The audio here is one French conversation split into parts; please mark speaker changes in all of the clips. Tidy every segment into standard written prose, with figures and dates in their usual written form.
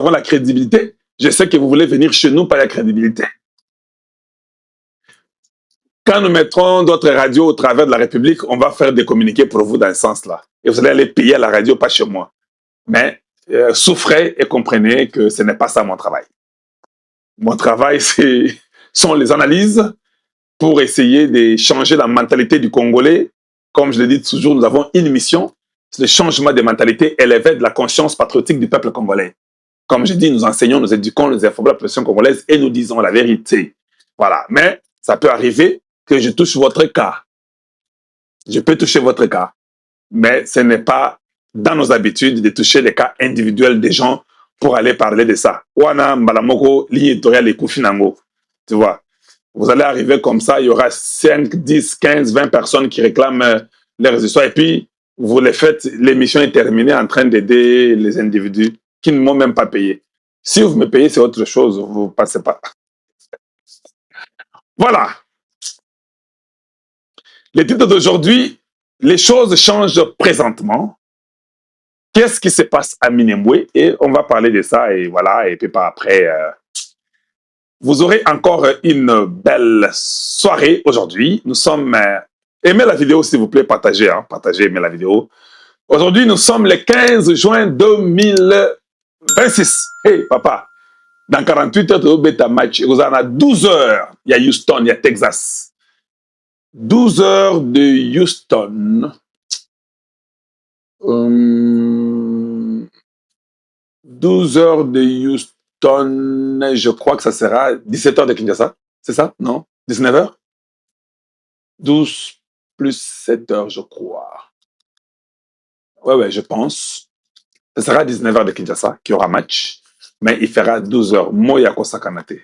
Speaker 1: avons la crédibilité. Je sais que vous voulez venir chez nous par la crédibilité. Quand nous mettrons d'autres radios au travers de la République, on va faire des communiqués pour vous dans ce sens-là. Et vous allez aller payer à la radio, pas chez moi. Mais souffrez et comprenez que ce n'est pas ça mon travail. Mon travail, sont les analyses pour essayer de changer la mentalité du Congolais. Comme je le dis toujours, nous avons une mission, c'est le changement des mentalités, élever de la conscience patriotique du peuple congolais. Comme je dis, nous enseignons, nous éduquons, nous informons la population congolaise et nous disons la vérité. Voilà. Mais ça peut arriver que je touche votre cas. Je peux toucher votre cas. Mais ce n'est pas dans nos habitudes de toucher les cas individuels des gens pour aller parler de ça. Wana Mbalamoko, ligne éditoriale et Koufinango. Tu vois. Vous allez arriver comme ça, il y aura 5, 10, 15, 20 personnes qui réclament les résultats. Et puis, vous les faites, l'émission est terminée en train d'aider les individus qui ne m'ont même pas payé. Si vous me payez, c'est autre chose. Vous ne passez pas. Voilà. Le titre d'aujourd'hui, les choses changent présentement. Qu'est-ce qui se passe à Minembwe? Et on va parler de ça et voilà. Et puis par après, vous aurez encore une belle soirée aujourd'hui. Nous sommes... aimez la vidéo s'il vous plaît, partagez. Hein, partagez, aimez la vidéo. Aujourd'hui, nous sommes le 15 juin 2026. Hey papa, dans 48 heures, tu vas bêta match. Vous en avez 12 heures. Il y a Houston, il y a Texas. 12 heures de Houston. 12 heures de Houston, je crois que ça sera 17 heures de Kinshasa. C'est ça? Non? 19 heures? 12 plus 7 heures, je crois. Ouais, je pense. Ce sera 19 heures de Kinshasa qui aura match, mais il fera 12 heures. Moya Kosakanate.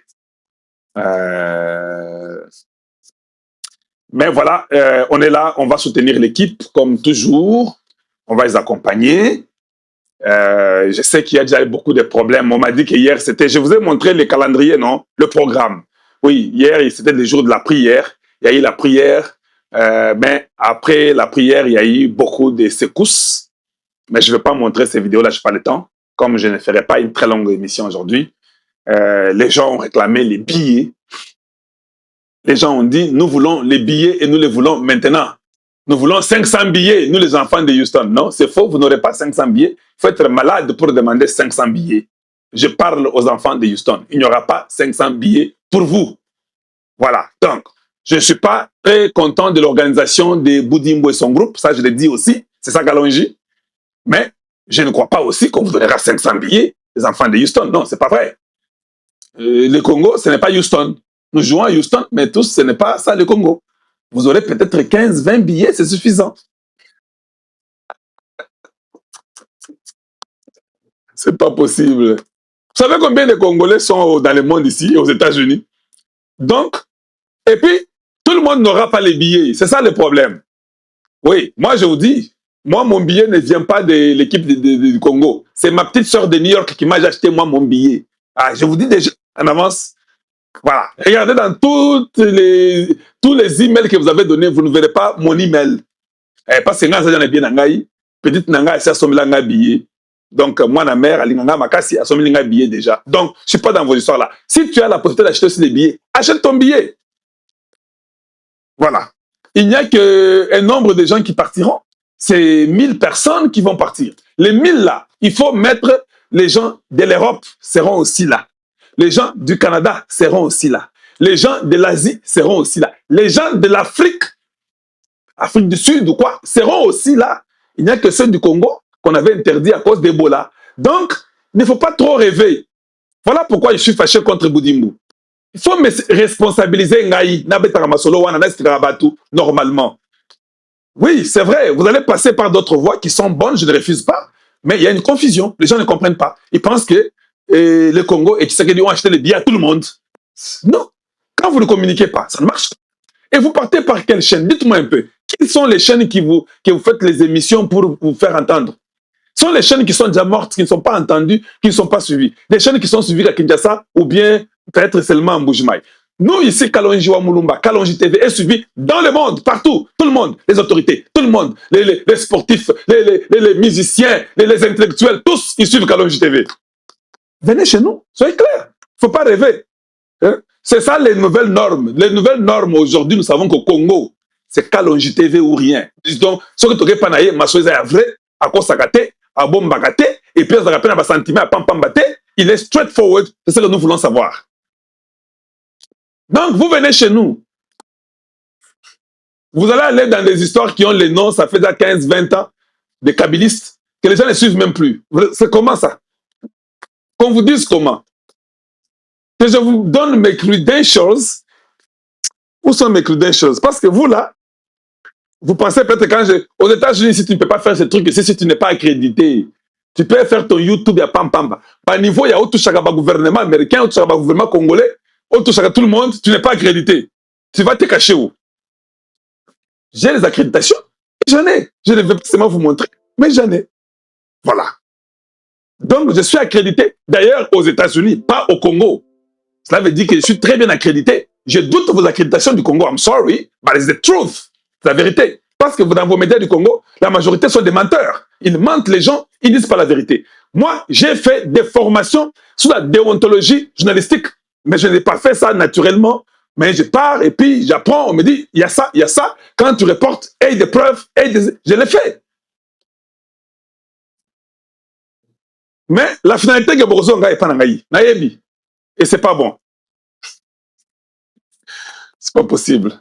Speaker 1: Mais voilà, on est là, on va soutenir l'équipe comme toujours. On va les accompagner. Je sais qu'il y a déjà eu beaucoup de problèmes. On m'a dit que hier, c'était... Je vous ai montré le calendrier, non? Le programme. Oui, hier, c'était le jour de la prière. Il y a eu la prière. Mais après la prière, il y a eu beaucoup de secousses. Mais je ne vais pas montrer ces vidéos-là, je n'ai pas le temps. Comme je ne ferai pas une très longue émission aujourd'hui. Les gens ont réclamé les billets. Les gens ont dit, nous voulons les billets et nous les voulons maintenant. Nous voulons 500 billets, nous les enfants de Houston. Non, c'est faux, vous n'aurez pas 500 billets. Il faut être malade pour demander 500 billets. Je parle aux enfants de Houston. Il n'y aura pas 500 billets pour vous. Voilà. Donc, je ne suis pas très content de l'organisation de Boudimbo et son groupe. Ça, je l'ai dit aussi. C'est ça, Galonji. Mais je ne crois pas aussi qu'on vous donnera 500 billets, les enfants de Houston. Non, c'est pas vrai. Le Congo, ce n'est pas Houston. Nous jouons à Houston, mais tous, ce n'est pas ça le Congo. Vous aurez peut-être 15, 20 billets, c'est suffisant. C'est pas possible. Vous savez combien de Congolais sont dans le monde ici, aux États-Unis? Donc, et puis, tout le monde n'aura pas les billets. C'est ça le problème. Oui, moi je vous dis, moi mon billet ne vient pas de l'équipe du Congo. C'est ma petite sœur de New York qui m'a acheté moi mon billet. Ah, je vous dis déjà en avance. Voilà. Regardez dans tous les emails que vous avez donnés, vous ne verrez pas mon email. Parce que j'en ai bien nangai. Petite nangai, c'est un billet. Donc, moi, ma mère, elle a un billet déjà. Donc, je ne suis pas dans vos histoires là. Si tu as la possibilité d'acheter aussi des billets, achète ton billet. Voilà. Il n'y a qu'un nombre de gens qui partiront. C'est 1000 personnes qui vont partir. Les 1000 là, il faut mettre les gens de l'Europe seront aussi là. Les gens du Canada seront aussi là. Les gens de l'Asie seront aussi là. Les gens de l'Afrique, Afrique du Sud ou quoi, seront aussi là. Il n'y a que ceux du Congo qu'on avait interdit à cause d'Ebola. Donc, il ne faut pas trop rêver. Voilà pourquoi je suis fâché contre Boudimbo. Il faut me responsabiliser normalement. Oui, c'est vrai, vous allez passer par d'autres voies qui sont bonnes, je ne refuse pas. Mais il y a une confusion, les gens ne comprennent pas. Ils pensent que le Congo et Tshisekedi ont acheté les billets à tout le monde. Non, quand vous ne communiquez pas, ça ne marche pas. Et vous partez par quelle chaîne? Dites-moi un peu. Quelles sont les chaînes que vous faites les émissions pour vous faire entendre? Ce sont les chaînes qui sont déjà mortes, qui ne sont pas entendues, qui ne sont pas suivies. Des chaînes qui sont suivies à Kinshasa ou bien peut-être seulement en Mbujimaï. Nous, ici, Kalonji Wamulumba, Kalonji TV est suivi dans le monde, partout, tout le monde, les autorités, tout le monde, les sportifs, les musiciens, les intellectuels, tous, ils suivent Kalonji TV. Venez chez nous, soyez clairs. Il ne faut pas rêver. Hein? C'est ça les nouvelles normes. Les nouvelles normes aujourd'hui, nous savons qu'au Congo, c'est Kalonji TV ou rien. Donc, ce que tu as fait, ma chose est vrai, à quoi ça gâte, à bon bagate, et puis ça rappelle un sentiment à pam pam bate, il est straightforward, c'est ce que nous voulons savoir. Donc, vous venez chez nous. Vous allez aller dans des histoires qui ont les noms, ça fait déjà 15, 20 ans, des kabylistes, que les gens ne suivent même plus. C'est comment ça? Qu'on vous dise comment? Que je vous donne mes credentials. Où sont mes credentials? Parce que vous, là, vous pensez peut-être quand aux États-Unis, si tu ne peux pas faire ce truc, si tu n'es pas accrédité, tu peux faire ton YouTube, il y a pam pam. Par niveau, il y a autre chagaba gouvernement américain, autre chagaba gouvernement congolais, autre chagaba tout le monde, tu n'es pas accrédité. Tu vas te cacher où? J'ai les accréditations. J'en ai. Je ne vais pas seulement vous montrer, mais j'en ai. Voilà. Donc, je suis accrédité, d'ailleurs, aux États-Unis, pas au Congo. Cela veut dire que je suis très bien accrédité. Je doute vos accréditations du Congo. I'm sorry, but it's the truth. C'est la vérité. Parce que dans vos médias du Congo, la majorité sont des menteurs. Ils mentent les gens, ils disent pas la vérité. Moi, j'ai fait des formations sur la déontologie journalistique, mais je n'ai pas fait ça naturellement. Mais je pars et puis j'apprends, on me dit, il y a ça, il y a ça. Quand tu reportes, aie des preuves, je l'ai fait. Mais la finalité que Borozo n'est pas nangaï. Naïbi. Et c'est pas bon. C'est pas possible.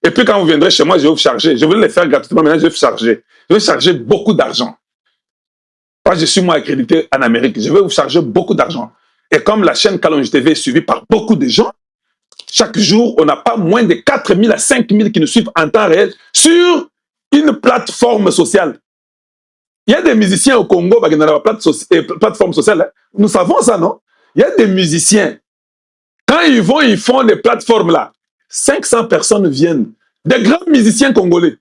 Speaker 1: Et puis quand vous viendrez chez moi, je vais vous charger. Je voulais les faire gratuitement, maintenant je vais vous charger. Je vais charger beaucoup d'argent. Moi, je suis moi accrédité en Amérique. Je vais vous charger beaucoup d'argent. Et comme la chaîne Kalonji TV est suivie par beaucoup de gens, chaque jour, on n'a pas moins de 4 000 à 5 000 qui nous suivent en temps réel sur une plateforme sociale. Il y a des musiciens au Congo qui n'ont pas de plateforme sociale. Nous savons ça, non? Il y a des musiciens. Quand ils vont, ils font des plateformes là. 500 personnes viennent. Des grands musiciens congolais.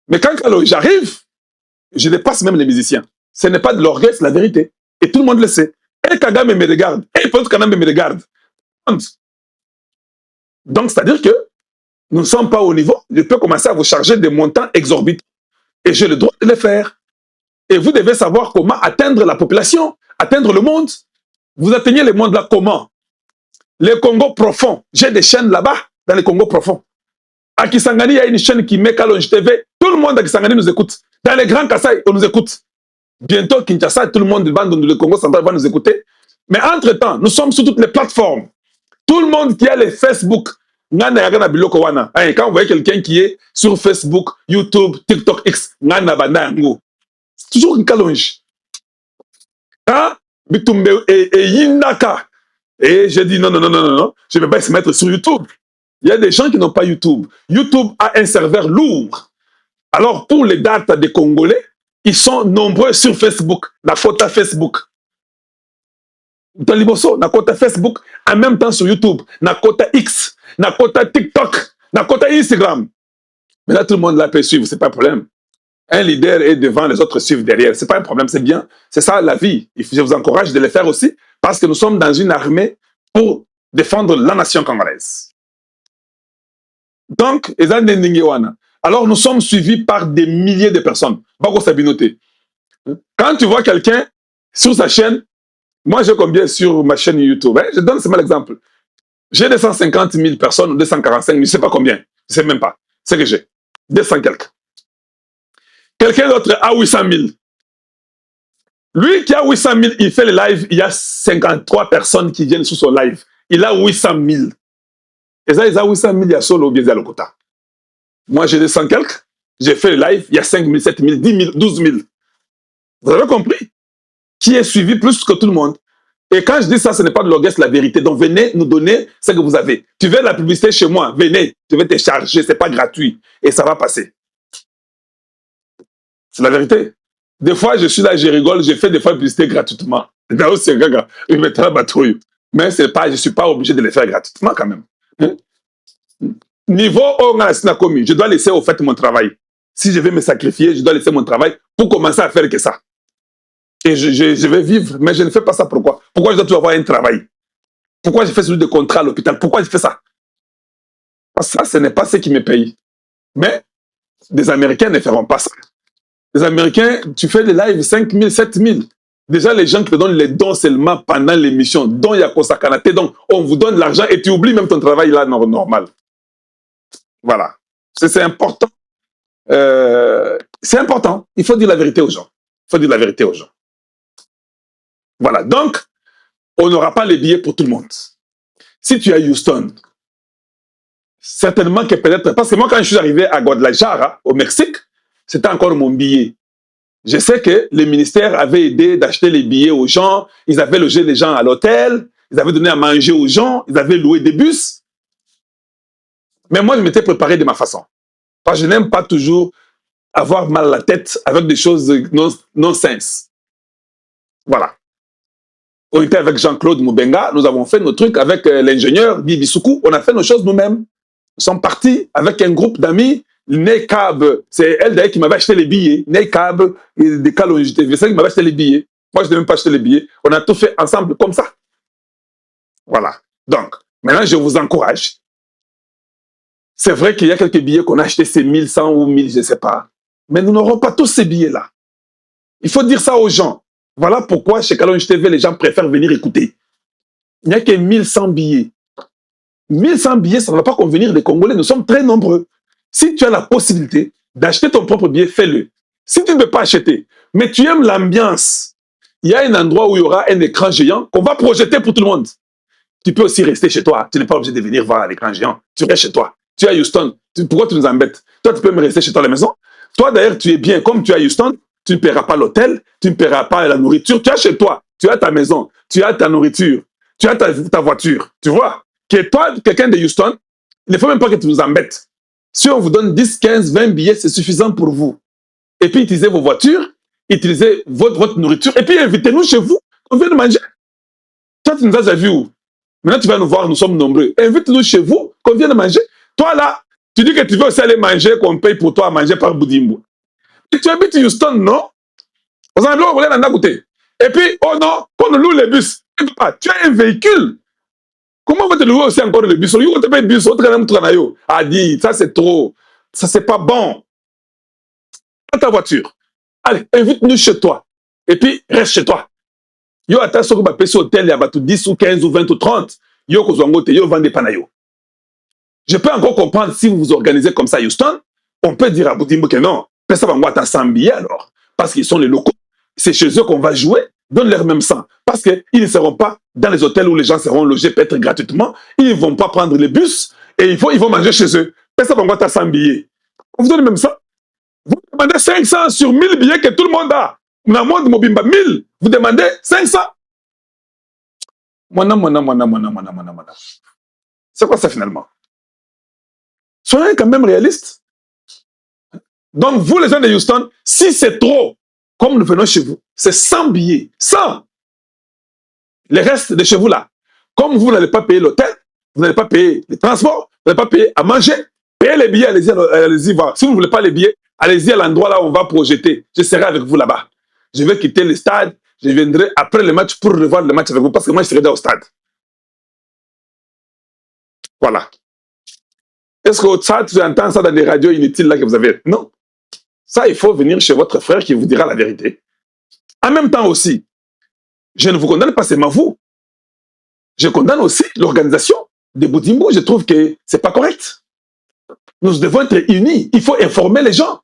Speaker 1: Mais quand j'arrive, je dépasse même les musiciens. Ce n'est pas de l'orgueil, c'est la vérité. Et tout le monde le sait. Et Kagame me regarde. Et Paul Kagame me regarde. Donc, c'est-à-dire que nous ne sommes pas au niveau. Je peux commencer à vous charger des montants exorbitants. Et j'ai le droit de le faire. Et vous devez savoir comment atteindre la population, atteindre le monde. Vous atteignez le monde là comment? Les Congo profonds. J'ai des chaînes là-bas, dans les Congo profonds. À Kisangani, il y a une chaîne qui met Kalonji TV. Tout le monde à Kisangani nous écoute. Dans les grands Kassai, on nous écoute. Bientôt, Kinshasa, tout le monde du bande de Congo central va nous écouter. Mais entre-temps, nous sommes sur toutes les plateformes. Tout le monde qui a les Facebook, quand vous voyez quelqu'un qui est sur Facebook, YouTube, TikTok, X, c'est toujours une Kalonji. Hein? Bitumbe et Yinaka. Et j'ai dit non, je ne vais pas se mettre sur YouTube. Il y a des gens qui n'ont pas YouTube. YouTube a un serveur lourd. Alors, pour les dates des Congolais, ils sont nombreux sur Facebook, la quota Facebook. Dans Liboso, la quota Facebook, en même temps sur YouTube, la quota X, la quota TikTok, la quota Instagram. Mais là, tout le monde la peut suivre, c'est pas un problème. Un leader est devant, les autres suivent derrière. C'est pas un problème, c'est bien. C'est ça la vie. Je vous encourage de le faire aussi, parce que nous sommes dans une armée pour défendre la nation congolaise. Donc, alors nous sommes suivis par des milliers de personnes. Quand tu vois quelqu'un sur sa chaîne, moi j'ai combien sur ma chaîne YouTube? Je donne seulement l'exemple. J'ai 250 000 personnes, 245 000, je ne sais pas combien. Je ne sais même pas. C'est que j'ai. 200 quelques. Quelqu'un d'autre a 800 000. Lui qui a 800 000, il fait le live, il y a 53 personnes qui viennent sur son live. Il a 800 000. Et ça, il a 800 000, il y a solo bien à l'Okota. Moi, j'ai 200 quelques. J'ai fait le live, il y a 5 000, 7 000, 10 000, 12 000. Vous avez compris? Qui est suivi plus que tout le monde. Et quand je dis ça, ce n'est pas de l'orgueil, c'est la vérité. Donc, venez nous donner ce que vous avez. Tu veux la publicité chez moi? Venez, je vais te charger, ce n'est pas gratuit. Et ça va passer. C'est la vérité. Des fois, je suis là, je rigole, je fais des fois la publicité gratuitement. Mais c'est pas, je ne suis pas obligé de les faire gratuitement quand même. Niveau je dois laisser au fait mon travail. Si je vais me sacrifier, je dois laisser mon travail pour commencer à faire que ça. Et je vais vivre, mais je ne fais pas ça. Pourquoi? Pourquoi je dois toujours avoir un travail? Pourquoi je fais celui de contrat à l'hôpital? Pourquoi je fais ça? Parce que ça, ce n'est pas ce qui me paye. Mais des Américains ne feront pas ça. Les Américains, tu fais des lives 5 000, 7 000. Déjà, les gens qui te donnent les dons seulement pendant l'émission, dont Yakosa Kanate, donc on vous donne l'argent et tu oublies même ton travail là normal. Voilà. C'est important. C'est important. Il faut dire la vérité aux gens. Il faut dire la vérité aux gens. Voilà. Donc, on n'aura pas les billets pour tout le monde. Si tu es à Houston, certainement que peut-être... Parce que moi, quand je suis arrivé à Guadalajara, au Mexique, c'était encore mon billet. Je sais que le ministère avait aidé d'acheter les billets aux gens, ils avaient logé les gens à l'hôtel, ils avaient donné à manger aux gens, ils avaient loué des bus. Mais moi, je m'étais préparé de ma façon. Parce que je n'aime pas toujours avoir mal à la tête avec des choses non-sens. Voilà. On était avec Jean-Claude Moubenga, nous avons fait nos trucs avec l'ingénieur Guy Bissoukou, on a fait nos choses nous-mêmes. Nous sommes partis avec un groupe d'amis, Nekab, c'est elle d'ailleurs qui m'avait acheté les billets, Nekab, des Calongité, c'est elle qui m'avait acheté les billets. Moi, je n'ai même pas acheté les billets. On a tout fait ensemble comme ça. Voilà. Donc, maintenant, je vous encourage. C'est vrai qu'il y a quelques billets qu'on a achetés, c'est 1100 ou 1000, je ne sais pas. Mais nous n'aurons pas tous ces billets-là. Il faut dire ça aux gens. Voilà pourquoi chez Calonge TV, les gens préfèrent venir écouter. Il n'y a que 1100 billets. 1100 billets, ça ne va pas convenir des Congolais. Nous sommes très nombreux. Si tu as la possibilité d'acheter ton propre billet, fais-le. Si tu ne peux pas acheter, mais tu aimes l'ambiance, il y a un endroit où il y aura un écran géant qu'on va projeter pour tout le monde. Tu peux aussi rester chez toi. Tu n'es pas obligé de venir voir l'écran géant. Tu restes chez toi. Tu es à Houston. Pourquoi tu nous embêtes? Toi, tu peux me rester chez toi à la maison. Toi, d'ailleurs, tu es bien. Comme tu es à Houston, tu ne paieras pas l'hôtel, tu ne paieras pas la nourriture. Tu es chez toi. Tu as ta maison. Tu as ta nourriture. Tu as ta voiture. Tu vois? Que toi, quelqu'un de Houston, il ne faut même pas que tu nous embêtes. Si on vous donne 10, 15, 20 billets, c'est suffisant pour vous. Et puis, utilisez vos voitures, utilisez votre nourriture, et puis invitez-nous chez vous. On vient de manger. Toi, tu nous as déjà vu où? Maintenant, tu vas nous voir, nous sommes nombreux. Invite-nous chez vous, qu'on vienne manger. Toi, là, tu dis que tu veux aussi aller manger, qu'on paye pour toi à manger par Boudimbo. Et tu habites Houston, non? Aux endroits où on en a goûté. Et puis, oh non, qu'on nous loue les bus. Tu as un véhicule. Comment on va te louer aussi encore le bus? On te paye le bus, on te donne ah, dis, ça c'est trop. Ça, c'est pas bon. Prends ta voiture. Allez, invite-nous chez toi. Et puis, reste chez toi. Yo ata soko ba pesi hôtel ya batu 10 ou 15 ou 20 ou 30, yo kozwango te yo vende panayo. Je peux encore comprendre si vous vous organisez comme ça à Houston, on peut dire à Boudimbo que non, pesa bango ata 100 billets alors parce qu'ils sont les locaux. C'est chez eux qu'on va jouer, donne leur même sang parce que ils ne seront pas dans les hôtels où les gens seront logés peut-être gratuitement, ils ne vont pas prendre les bus et ils vont manger chez eux. Pesa bango ata 100 billets. On vous donne même ça. Vous demandez 500 sur 1000 billets que tout le monde a. Dans le monde Mobimba 1000, vous demandez 500. Mona. C'est quoi ça finalement? Soyez quand même réalistes. Donc vous les gens de Houston, si c'est trop, comme nous venons chez vous, c'est 100 billets. 100. Les restes de chez vous là, comme vous n'allez pas payer l'hôtel, vous n'allez pas payer les transports, vous n'allez pas payer à manger, payez les billets, allez-y voir. Si vous ne voulez pas les billets, allez-y à l'endroit là où on va projeter. Je serai avec vous là-bas. Je vais quitter le stade. Je viendrai après le match pour revoir le match avec vous parce que moi je serai déjà au stade. Voilà. Est-ce que ça, tu entends ça dans des radios inutiles là que vous avez? Non. Ça, il faut venir chez votre frère qui vous dira la vérité. En même temps aussi, je ne vous condamne pas seulement vous. Je condamne aussi l'organisation de Boudimbo. Je trouve que c'est pas correct. Nous devons être unis. Il faut informer les gens.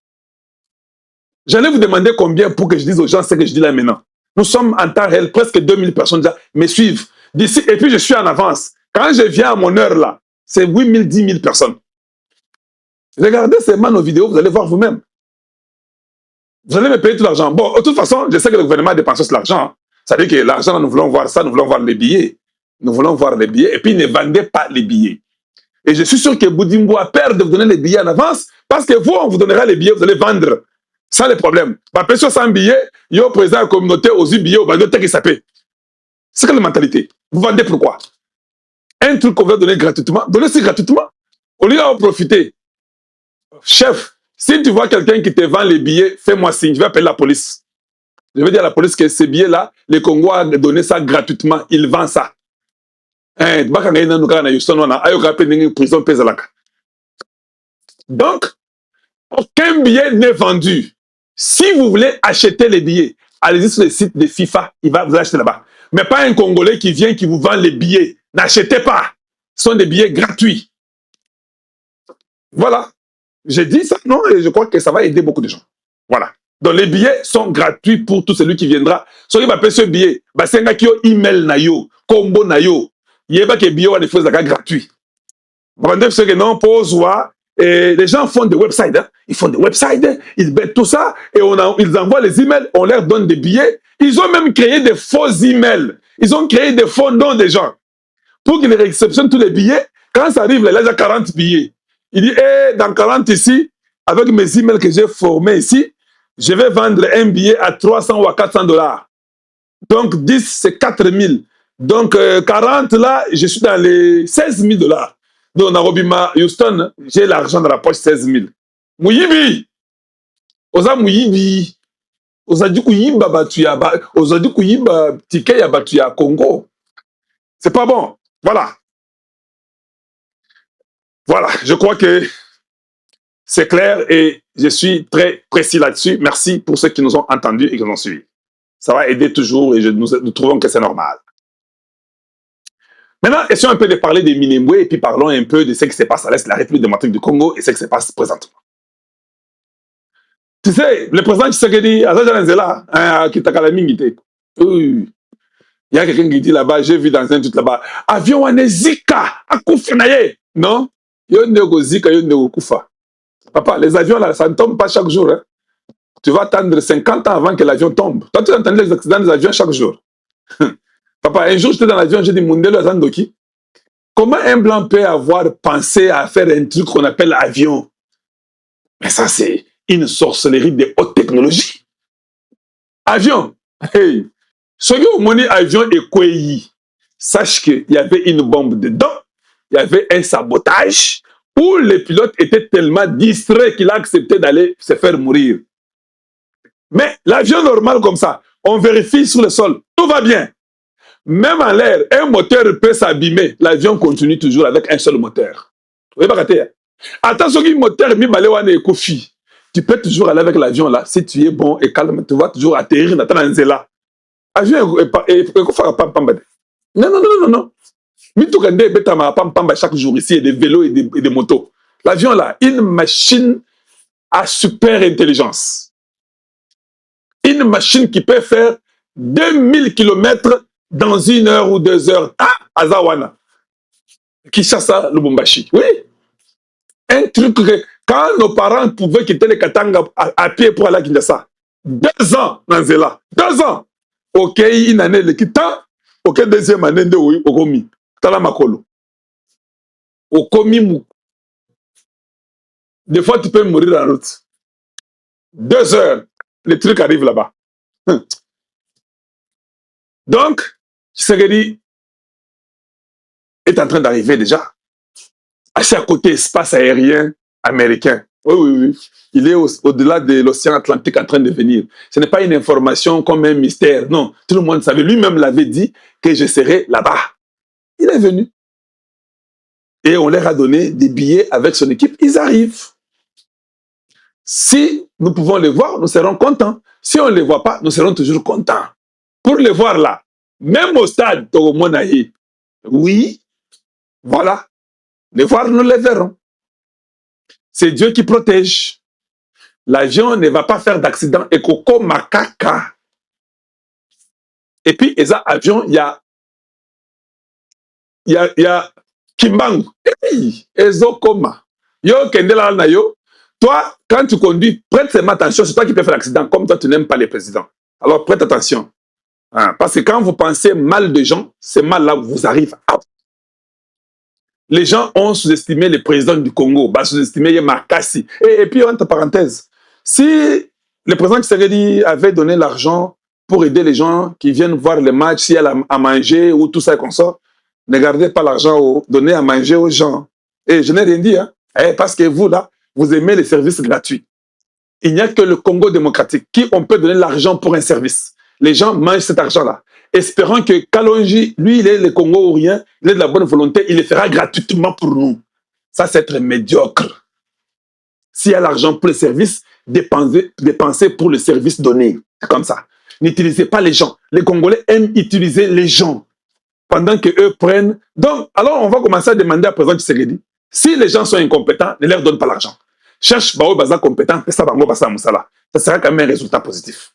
Speaker 1: J'allais vous demander combien pour que je dise aux gens ce que je dis là maintenant. Nous sommes en temps réel, presque 2000 personnes déjà me suivent. D'ici, et puis je suis en avance. Quand je viens à mon heure là, c'est 8000, 10 000 personnes. Regardez seulement nos vidéos, vous allez voir vous-même. Vous allez me payer tout l'argent. Bon, de toute façon, je sais que le gouvernement a dépensé cet l'argent. Ça veut dire que l'argent, nous voulons voir ça, nous voulons voir les billets. Nous voulons voir les billets. Et puis, ne vendez pas les billets. Et je suis sûr que Boudimbo a peur de vous donner les billets en avance parce que vous, on vous donnera les billets, vous allez vendre. Ça, le problème. Ma personne sans billets, il y a un président de la communauté aux billets, au bandeau, qui s'appelle. C'est quelle mentalité? Vous vendez pourquoi? Un truc qu'on va donner gratuitement, donnez-le gratuitement. Au lieu d'en profiter. Chef, si tu vois quelqu'un qui te vend les billets, fais-moi signe, je vais appeler la police. Je vais dire à la police que ces billets-là, les Congolais ont donné ça gratuitement, ils vendent ça. Donc, aucun billet n'est vendu. Si vous voulez acheter les billets, allez-y sur le site de FIFA, il va vous acheter là-bas. Mais pas un Congolais qui vient, qui vous vend les billets. N'achetez pas. Ce sont des billets gratuits. Voilà. J'ai dit ça, non, et je crois que ça va aider beaucoup de gens. Voilà. Donc les billets sont gratuits pour tout celui qui viendra. Celui qui va payer ce billet, c'est un gars qui a email na yo, combo na yo. Il y a pas que billet ou des choses gratuits. Bref, ce que non, pose et les gens font des websites, hein. Ils font des websites, hein. Ils mettent tout ça et ils envoient les emails, on leur donne des billets. Ils ont même créé des faux emails. Ils ont créé des faux noms des gens pour qu'ils réceptionnent tous les billets. Quand ça arrive, là, il y a 40 billets. Il dit, dans 40 ici, avec mes emails que j'ai formés ici, je vais vendre un billet à 300 ou à 400 dollars. Donc 10, c'est 4000. Donc 40 là, je suis dans les 16 000 dollars. Donc, dans Robima Houston, j'ai l'argent dans la poche, 16 000. Mouyibi! Oza Mouyibi! Oza du Kouyiba Batuya, Oza du Kouyiba Tikeya Batuya Congo. C'est pas bon. Voilà. Voilà. Je crois que c'est clair et je suis très précis là-dessus. Merci pour ceux qui nous ont entendus et qui nous ont suivis. Ça va aider toujours et nous trouvons que c'est normal. Maintenant, essayons un peu de parler des Minembwe et puis parlons un peu de ce qui se passe à l'Est de la République démocratique du Congo et ce qui se passe présentement. Tu sais, le président Tshisekedi, il y a quelqu'un qui dit là-bas, j'ai vu dans un truc là-bas, avion en Zika, à Koufinaye. Non? Zika, Koufa. Papa, les avions là, ça ne tombe pas chaque jour. Hein. Tu vas attendre 50 ans avant que l'avion tombe. Toi, tu entends les accidents des avions chaque jour. Papa, un jour, j'étais dans l'avion, j'ai dit, Mundelo Azandoki, comment un blanc peut avoir pensé à faire un truc qu'on appelle avion? Mais ça, c'est une sorcellerie de haute technologie. Avion. Hey. Ce qui au moni avion et Kouéi, sache qu'il y avait une bombe dedans, il y avait un sabotage où le pilote était tellement distrait qu'il a accepté d'aller se faire mourir. Mais l'avion normal comme ça, on vérifie sur le sol, tout va bien. Même en l'air, un moteur peut s'abîmer, l'avion continue toujours avec un seul moteur. Vous voyez pas rater. Attention qu'il moteur mi balewane et kofi. Tu peux toujours aller avec l'avion là, si tu es bon et calme, tu vas toujours atterrir dans ta nzela. Avion et faire pam. Non. Mitukande betama pam chaque jour ici, et des vélos et des motos. L'avion là, une machine à super intelligence. Une machine qui peut faire 2000 km dans 1 heure ou 2 heures. Ah, Azawana. Kinshasa, Lubumbashi. Oui. Un truc que quand nos parents pouvaient quitter les Katanga à pied pour aller à Kinshasa, 2 ans, Nanzela. 2 ans. Ok, une année, le quittant. Ok, deuxième année, de Okomi. Tala Makolo. Okomi Mou. Des fois, tu peux mourir en route. 2 heures, le truc arrive là-bas. Donc, Tshisekedi est en train d'arriver déjà. À côté, espace aérien américain. Oui. Il est au-delà de l'océan Atlantique en train de venir. Ce n'est pas une information comme un mystère. Non, tout le monde savait. Lui-même l'avait dit que je serais là-bas. Il est venu. Et on leur a donné des billets avec son équipe. Ils arrivent. Si nous pouvons les voir, nous serons contents. Si on ne les voit pas, nous serons toujours contents. Pour les voir là, même au stade Togomonaï, oui, voilà. Les voir, nous les verrons. C'est Dieu qui protège. L'avion ne va pas faire d'accident. Et Koko Makaka. Et puis, avion, il y a Kimbangu. Et puis, Ezokoma. Yo, Kendela Nayo. Toi, quand tu conduis, prête seulement attention, c'est toi qui peux faire l'accident. Comme toi, tu n'aimes pas les présidents. Alors, prête attention. Hein, parce que quand vous pensez mal de gens, ces mal-là vous arrivent. Les gens ont sous-estimé le président du Congo, sous-estimé Makassi. Et puis, entre parenthèses, si le président Tshisekedi avait donné l'argent pour aider les gens qui viennent voir les matchs, s'il y a à manger ou tout ça comme ça, ne gardez pas l'argent, donnez à manger aux gens. Et je n'ai rien dit, hein, parce que vous, là, vous aimez les services gratuits. Il n'y a que le Congo démocratique qui on peut donner l'argent pour un service. Les gens mangent cet argent-là. Espérant que Kalonji, lui, il est le Congo ou rien, il est de la bonne volonté, il le fera gratuitement pour nous. Ça, c'est être médiocre. S'il y a l'argent pour le service, dépensez pour le service donné. C'est comme ça. N'utilisez pas les gens. Les Congolais aiment utiliser les gens pendant qu'eux prennent. Donc, alors on va commencer à demander à présent Tshisekedi, si les gens sont incompétents, ne leur donne pas l'argent. Cherche Bao Baza compétent, et ça va Basa Moussala. Ça sera quand même un résultat positif.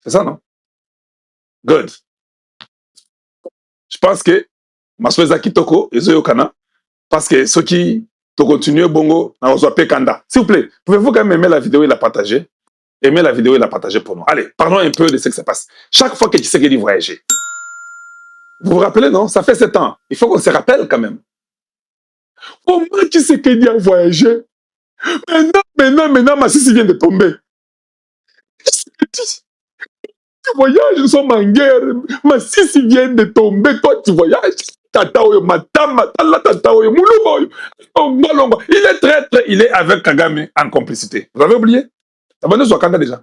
Speaker 1: C'est ça, non? Good. Je pense que Masweza Kitoko et Zoyokana, parce que ceux qui te continuent bongo, Kanda. S'il vous plaît, pouvez-vous quand même aimer la vidéo et la partager? Aimer la vidéo et la partager pour nous. Allez, parlons un peu de ce qui se passe. Chaque fois que Tshisekedi voyageait, vous vous rappelez, non? Ça fait 7 ans. Il faut qu'on se rappelle quand même. Comment Tshisekedi a voyagé? Maintenant, Massissi vient de tomber. Tu voyages, nous sommes en guerre. Massissi vient de tomber. Toi, tu voyages. Tata Oyo, Matama, Tata Oyo, Moulouba Oyo. Il est traître, il est avec Kagame en complicité. Vous avez oublié? Abonnez sur Kanda déjà.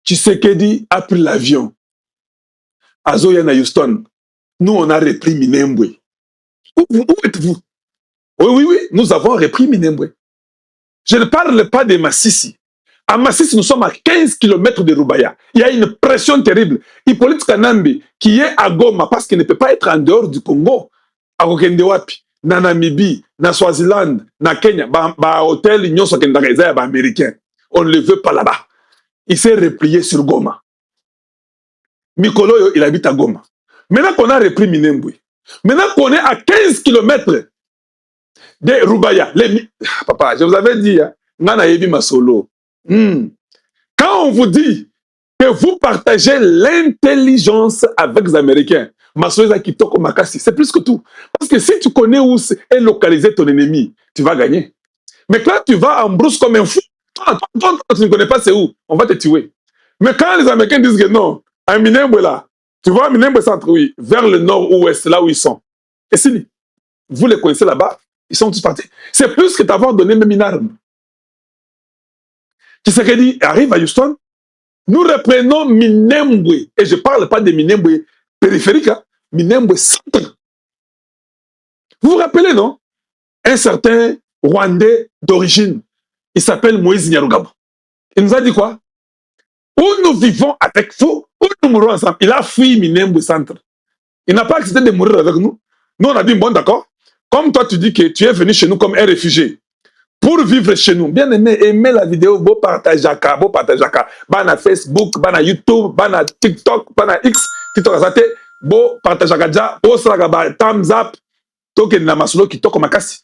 Speaker 1: Tshisekedi a pris l'avion. Azoyan à Houston. Nous, on a repris Minembwe. Où êtes-vous? Oui, nous avons repris Minembwe. Je ne parle pas de Massissi. À Massissi, nous sommes à 15 km de Rubaya. Il y a une pression terrible. Hippolyte Kanambe, qui est à Goma, parce qu'il ne peut pas être en dehors du Congo, à Okendewapi, na Namibie, na Swaziland, na Kenya, ba hôtel, l'Union Sokendagaïza, ba américain. On ne le veut pas là-bas. Il s'est replié sur Goma. Mikolo, il habite à Goma. Maintenant qu'on a repris Minembwe, maintenant qu'on est à 15 km de Rubaya, papa, je vous avais dit, Nana Yebi Masolo. Quand on vous dit que vous partagez l'intelligence avec les Américains, Masolo Kitoko Makasi, c'est plus que tout. Parce que si tu connais où est localisé ton ennemi, tu vas gagner. Mais quand tu vas en brousse comme un fou, toi, tu ne connais pas c'est où, on va te tuer. Mais quand les Américains disent que non, à Minembwe là, tu vois Minembwe centre, oui, vers le nord-ouest, là où ils sont. Et si vous les connaissez là-bas, ils sont tous partis. C'est plus que d'avoir donné même une arme. Tshisekedi arrive à Houston, nous reprenons Minembwe. Et je ne parle pas de Minembwe périphérique, hein, Minembwe centre. Vous vous rappelez, non? Un certain Rwandais d'origine, il s'appelle Moïse Nyarugabo. Il nous a dit quoi? Où nous vivons avec vous, où nous mourrons ensemble. Il a fui Minembwe centre. Il n'a pas accepté de mourir avec nous. Nous, on a dit, bon, d'accord. Comme toi, tu dis que tu es venu chez nous comme un réfugié. Pour vivre chez nous, bien aimé, aimez la vidéo, beau partageaka, bana Facebook, bana YouTube, bana TikTok, bana X, TikTok azate, beau partageaka, beau slagaba, thumbs up, token na masolo qui toko makasi.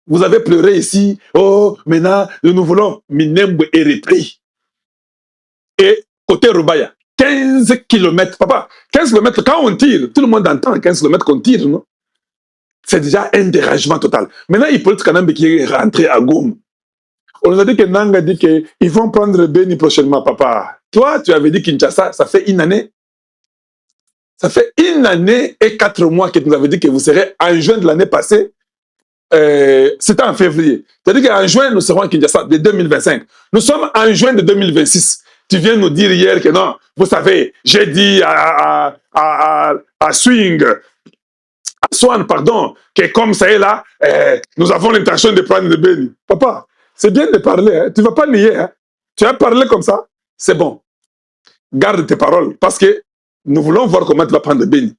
Speaker 1: Vous avez pleuré ici, oh, maintenant, nous voulons Minembwe est repris. Et côté Rubaya, 15 km, papa, 15 km, quand on tire, tout le monde entend 15 km qu'on tire, non? C'est déjà un dérangement total. Maintenant, Hippolyte Kanambe qui est rentré à Goma. On nous a dit que Nanga dit qu'ils vont prendre Beni prochainement, papa. Toi, tu avais dit Kinshasa, ça fait une année. Ça fait 1 année et 4 mois que tu nous avais dit que vous serez en juin de l'année passée. C'était en février. Tu as dit qu'en juin, nous serons à Kinshasa de 2025. Nous sommes en juin de 2026. Tu viens nous dire hier que non, vous savez, j'ai dit à Swing, Swan, pardon, que comme ça est là, nous avons l'intention de prendre le Beni. Papa, c'est bien de parler, hein. Tu ne vas pas nier. Hein. Tu as parlé comme ça, c'est bon. Garde tes paroles, parce que nous voulons voir comment tu vas prendre le Beni.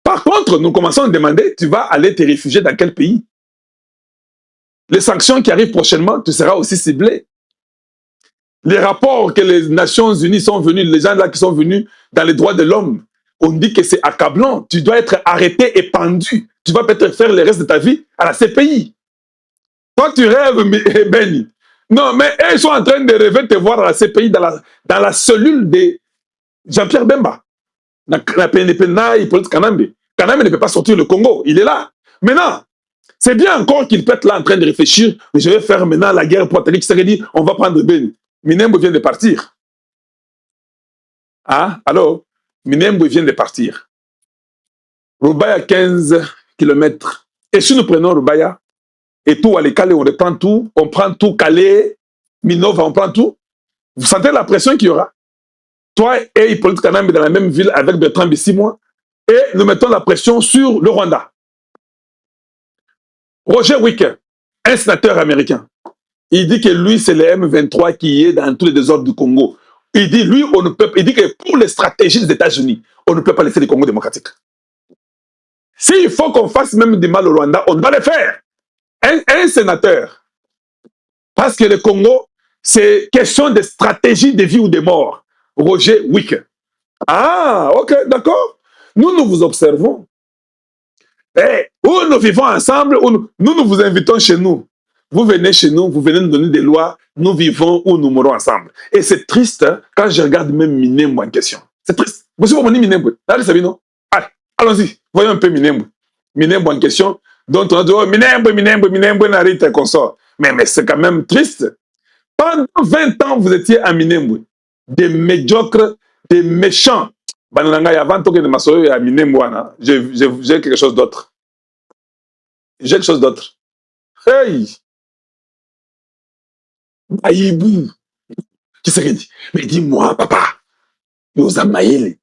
Speaker 1: Par contre, nous commençons à demander, tu vas aller te réfugier dans quel pays? Les sanctions qui arrivent prochainement, tu seras aussi ciblé. Les rapports que les Nations Unies sont venus, les gens là qui sont venus dans les droits de l'homme, on dit que c'est accablant. Tu dois être arrêté et pendu. Tu vas peut-être faire le reste de ta vie à la CPI. Toi, tu rêves, Beni. Non, mais ils sont en train de rêver de te voir à la CPI dans la cellule de Jean-Pierre Bemba. Hippolyte Kanambe. Kanambe ne peut pas sortir le Congo. Il est là. Maintenant, c'est bien encore qu'il peut être là en train de réfléchir. Mais je vais faire maintenant la guerre pour attaquer Tshisekedi. On va prendre Beni. Minembwe vient de partir. Ah, alors Minembwe vient de partir. Rubaya, 15 km. Et si nous prenons Rubaya, et tout, à Calais, on reprend tout, on prend tout, Calais, Minova, on prend tout. Vous sentez la pression qu'il y aura? Toi et Hippolyte Kanambe dans la même ville avec Bertrand Bisimwa, et nous mettons la pression sur le Rwanda. Roger Wicker, un sénateur américain, Il dit que lui, c'est le M23 qui est dans tous les désordres du Congo. Il dit, lui, on ne peut, il dit que pour les stratégies des États-Unis, on ne peut pas laisser le Congo démocratique. S'il faut qu'on fasse même du mal au Rwanda, on doit le faire. Un sénateur, parce que le Congo, c'est question de stratégie de vie ou de mort. Roger Wick. Ah, ok, d'accord. Nous vous observons. Eh, où nous vivons ensemble, nous vous invitons chez nous. Vous venez chez nous, vous venez nous donner des lois, nous vivons ou nous mourons ensemble. Et c'est triste hein, quand je regarde même Minembwe en question. C'est triste. Vous savez, on dit Minembwe. Allez, Sabino. Allez, allons-y. Voyons un peu Minembwe. Minembwe en question, dont on a dit, oh, Minembwe, n'arrête et consort. Mais c'est quand même triste. Pendant 20 ans, vous étiez à Minembwe. Des médiocres, des méchants. Avant que de m'assurer à Minembwe, j'ai quelque chose d'autre. J'ai quelque chose d'autre. Hey! Aïbou! Qui s'est dit? Mais dis-moi, papa, nous amaïle.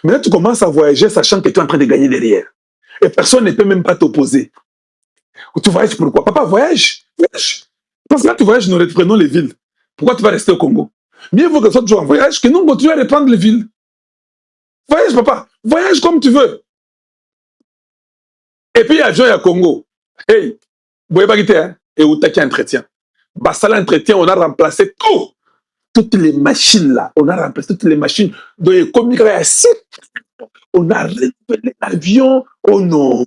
Speaker 1: Maintenant, tu commences à voyager sachant que tu es en train de gagner derrière. Et personne ne peut même pas t'opposer. Tu voyages pourquoi? Papa, voyage. Voyage. Parce que là, tu voyages, nous reprenons les villes. Pourquoi tu vas rester au Congo? Mieux vaut que tu sois toujours en voyage que nous continuons à reprendre les villes. Voyage, papa. Voyage comme tu veux. Et puis, avion à Congo. Hey, vous voyez pas qui hein? Et où t'as qui entretien? Bah, ça, l'entretien, on a remplacé tout. Toutes les machines là, on a remplacé toutes les machines. Donc, on a révélé l'avion. Oh non.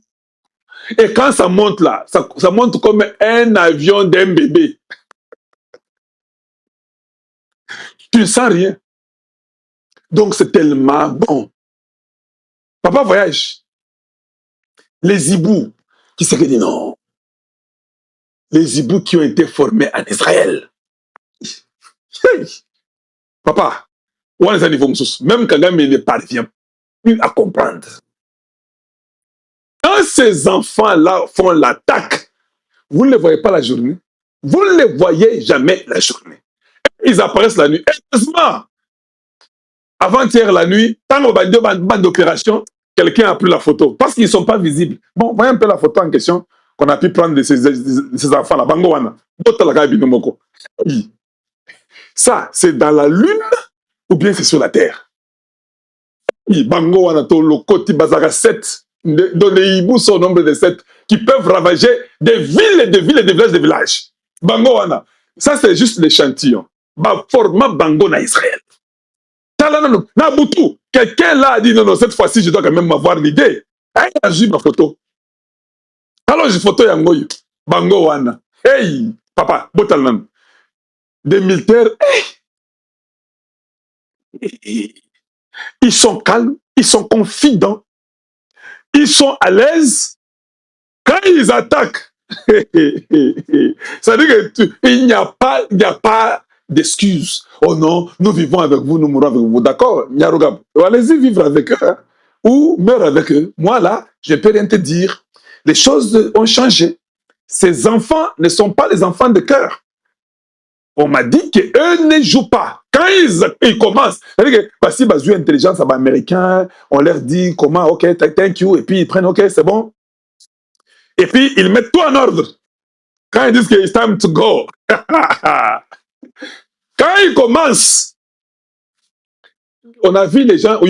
Speaker 1: Et quand ça monte là, ça monte comme un avion d'un bébé. Tu ne sens rien. Donc, c'est tellement bon. Papa voyage. Les hiboux, qui s'est dit non. Les hiboux qui ont été formés en Israël. Hey. Papa, même Kagame ne parvient plus à comprendre. Quand ces enfants-là font l'attaque, vous ne les voyez pas la journée. Vous ne les voyez jamais la journée. Ils apparaissent la nuit. Heureusement, avant-hier la nuit, tant qu'on va dire bande d'opération, quelqu'un a pris la photo. Parce qu'ils ne sont pas visibles. Bon, voyez un peu la photo en question qu'on a pu prendre de ces enfants-là. Bango wana. Ça, c'est dans la lune ou bien c'est sur la terre. Bango wana to lokoti bazara 7. Dont les hiboux sont au nombre de 7 qui peuvent ravager des villes et des villes et des villages et des villages. Bango wana. Ça, c'est juste l'échantillon. Format Bango na Israël. Nabutu, quelqu'un là a dit non, non, cette fois-ci, je dois quand même avoir l'idée. Il a vu ma photo. Alors, j'ai photo Yangoyo. Bango wana. Hey, papa, botalnan. Des militaires, hey. Ils sont calmes, ils sont confidents, ils sont à l'aise. Quand ils attaquent, ça veut dire qu'il n'y a pas d'excuses. Oh non, nous vivons avec vous, nous mourrons avec vous. D'accord, allez-y vivre avec eux, hein, ou meurre avec eux. Moi là, je ne peux rien te dire. Les choses ont changé. Ces enfants ne sont pas les enfants de cœur. On m'a dit qu'eux ne jouent pas. Quand ils commencent, c'est-à-dire que voici basé intelligence américain, on leur dit comment, ok, thank you, et puis ils prennent, ok, c'est bon. Et puis ils mettent tout en ordre. Quand ils disent que it's time to go. Quand ils commencent, on a vu les gens, nous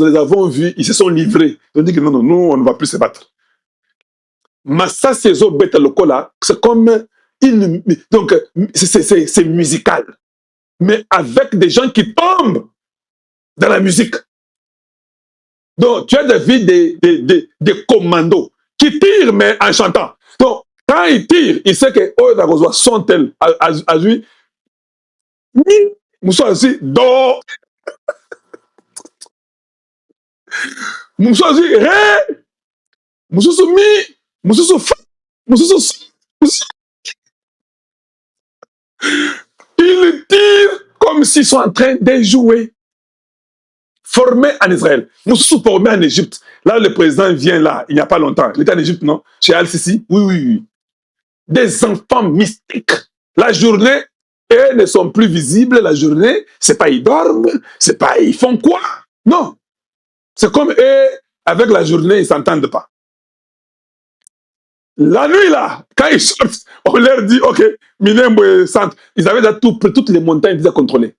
Speaker 1: les avons vus, ils se sont livrés. Ils ont dit que non, non, nous, on ne va plus se battre. Massa Sezo Beta Lokola, c'est comme une. Donc, c'est musical. Mais avec des gens qui tombent dans la musique. Donc, tu as des commandos qui tirent, mais en chantant. Donc, quand ils tirent, il sait que oh, la sont-elles à lui. Moussa aussi, do. Moussa aussi, ré. Moussa mi. Moussa fa. Moussa. Ils tirent comme s'ils sont en train de jouer. Formés en Israël. Nous sommes formés en Égypte. Là, le président vient là, il n'y a pas longtemps. Il était en Égypte, non? Chez Al-Sisi? Oui, oui, oui. Des enfants mystiques. La journée, eux ne sont plus visibles. La journée, c'est pas ils dorment, c'est pas ils font quoi? Non. C'est comme eux, avec la journée, ils s'entendent pas. La nuit, là, quand ils sortent, on leur dit, OK, Minembwe centre. Ils avaient déjà toutes les montagnes déjà contrôlées.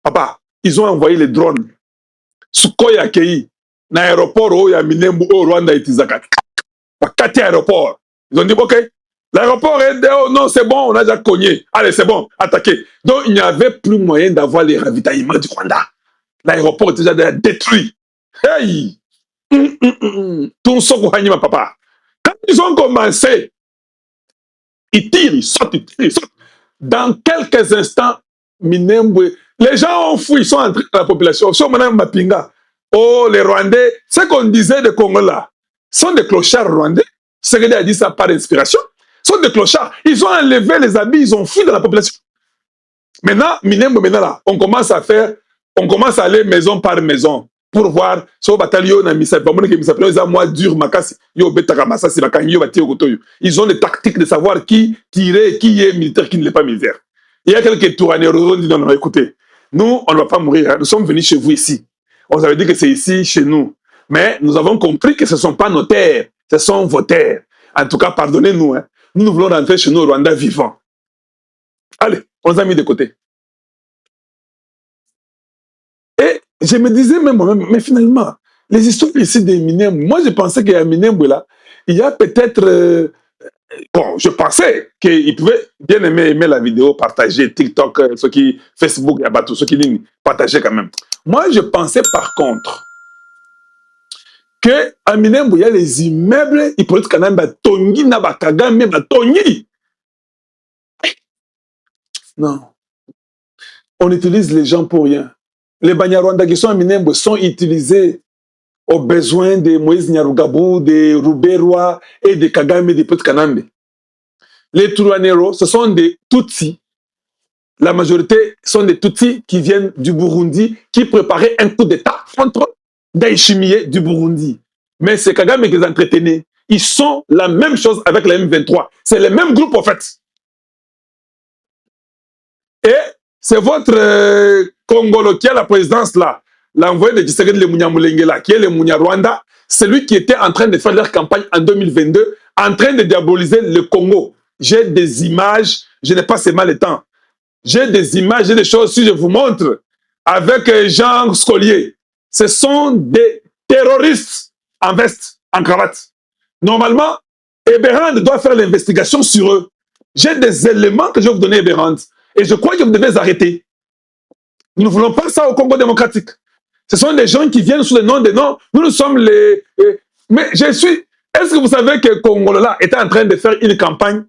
Speaker 1: Papa, ils ont envoyé les drones. Sukhoi accueilli. Dans l'aéroport, il y a Minembwe, au Rwanda et Tizaka. Quatre aéroports. Ils ont dit, OK, l'aéroport est dehors. Non, c'est bon, on a déjà cogné. Allez, c'est bon, attaqué. Donc, il n'y avait plus moyen d'avoir les ravitaillements du Rwanda. L'aéroport était déjà détruit. Hey! Tout ce qu'on papa. Quand ils ont commencé, ils tirent, ils sautent, ils tirent, ils sautent. Dans quelques instants, Minembwe, les gens ont fui, ils sont entrés dans la population. Sur Mme Mapinga, oh, les Rwandais, ce qu'on disait des Congolais là, sont des clochards rwandais. Sekedi a dit ça par inspiration. Sont des clochards. Ils ont enlevé les habits, ils ont fui dans la population. Maintenant, Minembwe, maintenant là, on commence à aller maison par maison pour voir so bataillon na misa ba moneke misa ils moi dur makasi yo betaka masasi bakangi yo batie kotoyo. Ils ont des tactiques de savoir qui tirer, qui est militaire, qui ne l'est pas militaire. Il y a quelques touraniers qui dit non, non, écoutez, nous on ne va pas mourir, hein. Nous sommes venus chez vous ici. On vous avait dit que c'est ici chez nous, mais nous avons compris que ce ne sont pas nos terres, ce sont vos terres. En tout cas, pardonnez-nous, hein. Nous voulons rentrer chez nous au Rwanda vivant. Allez, on les a mis de côté. Et je me disais même moi-même, mais finalement, les histoires ici des Minembwe, moi je pensais qu'il y a Minembwe là, il y a peut-être... bon, je pensais qu'il pouvait bien aimer la vidéo, partager TikTok, ceux qui, Facebook, Yabatou, ceux qui disent partager quand même. Moi je pensais par contre que à Minembwe, il y a les immeubles, ils peuvent quand même Tongi, Nabakaga, même Tongi. Non, on utilise les gens pour rien. Les Banyarwanda qui sont à Minembwe sont utilisés aux besoins de Moïse Nyarugabou, de Ruberwa et de Kagame de Petit Kanambe. Les Touranero, ce sont des Tutsis. La majorité sont des Tutsis qui viennent du Burundi, qui préparaient un coup d'État contre Daishimiye du Burundi. Mais c'est Kagame qui les entretenait. Ils sont la même chose avec la M23. C'est le même groupe en fait. Et c'est votre Congolo qui a la présidence là, l'envoyé de Tshisekedi le Munyamulenge là, qui est le Munyarwanda, c'est lui qui était en train de faire leur campagne en 2022, en train de diaboliser le Congo. J'ai des images, je n'ai pas seulement le temps. J'ai des images, j'ai des choses, si je vous montre, avec Jean Scolier. Ce sont des terroristes en veste, en cravate. Normalement, Eberhard doit faire l'investigation sur eux. J'ai des éléments que je vais vous donner, Eberhard. Et je crois que vous devez les arrêter. Nous ne voulons pas ça au Congo démocratique. Ce sont des gens qui viennent sous le nom des noms. Nous sommes les... mais je suis... Est-ce que vous savez que Congolais était en train de faire une campagne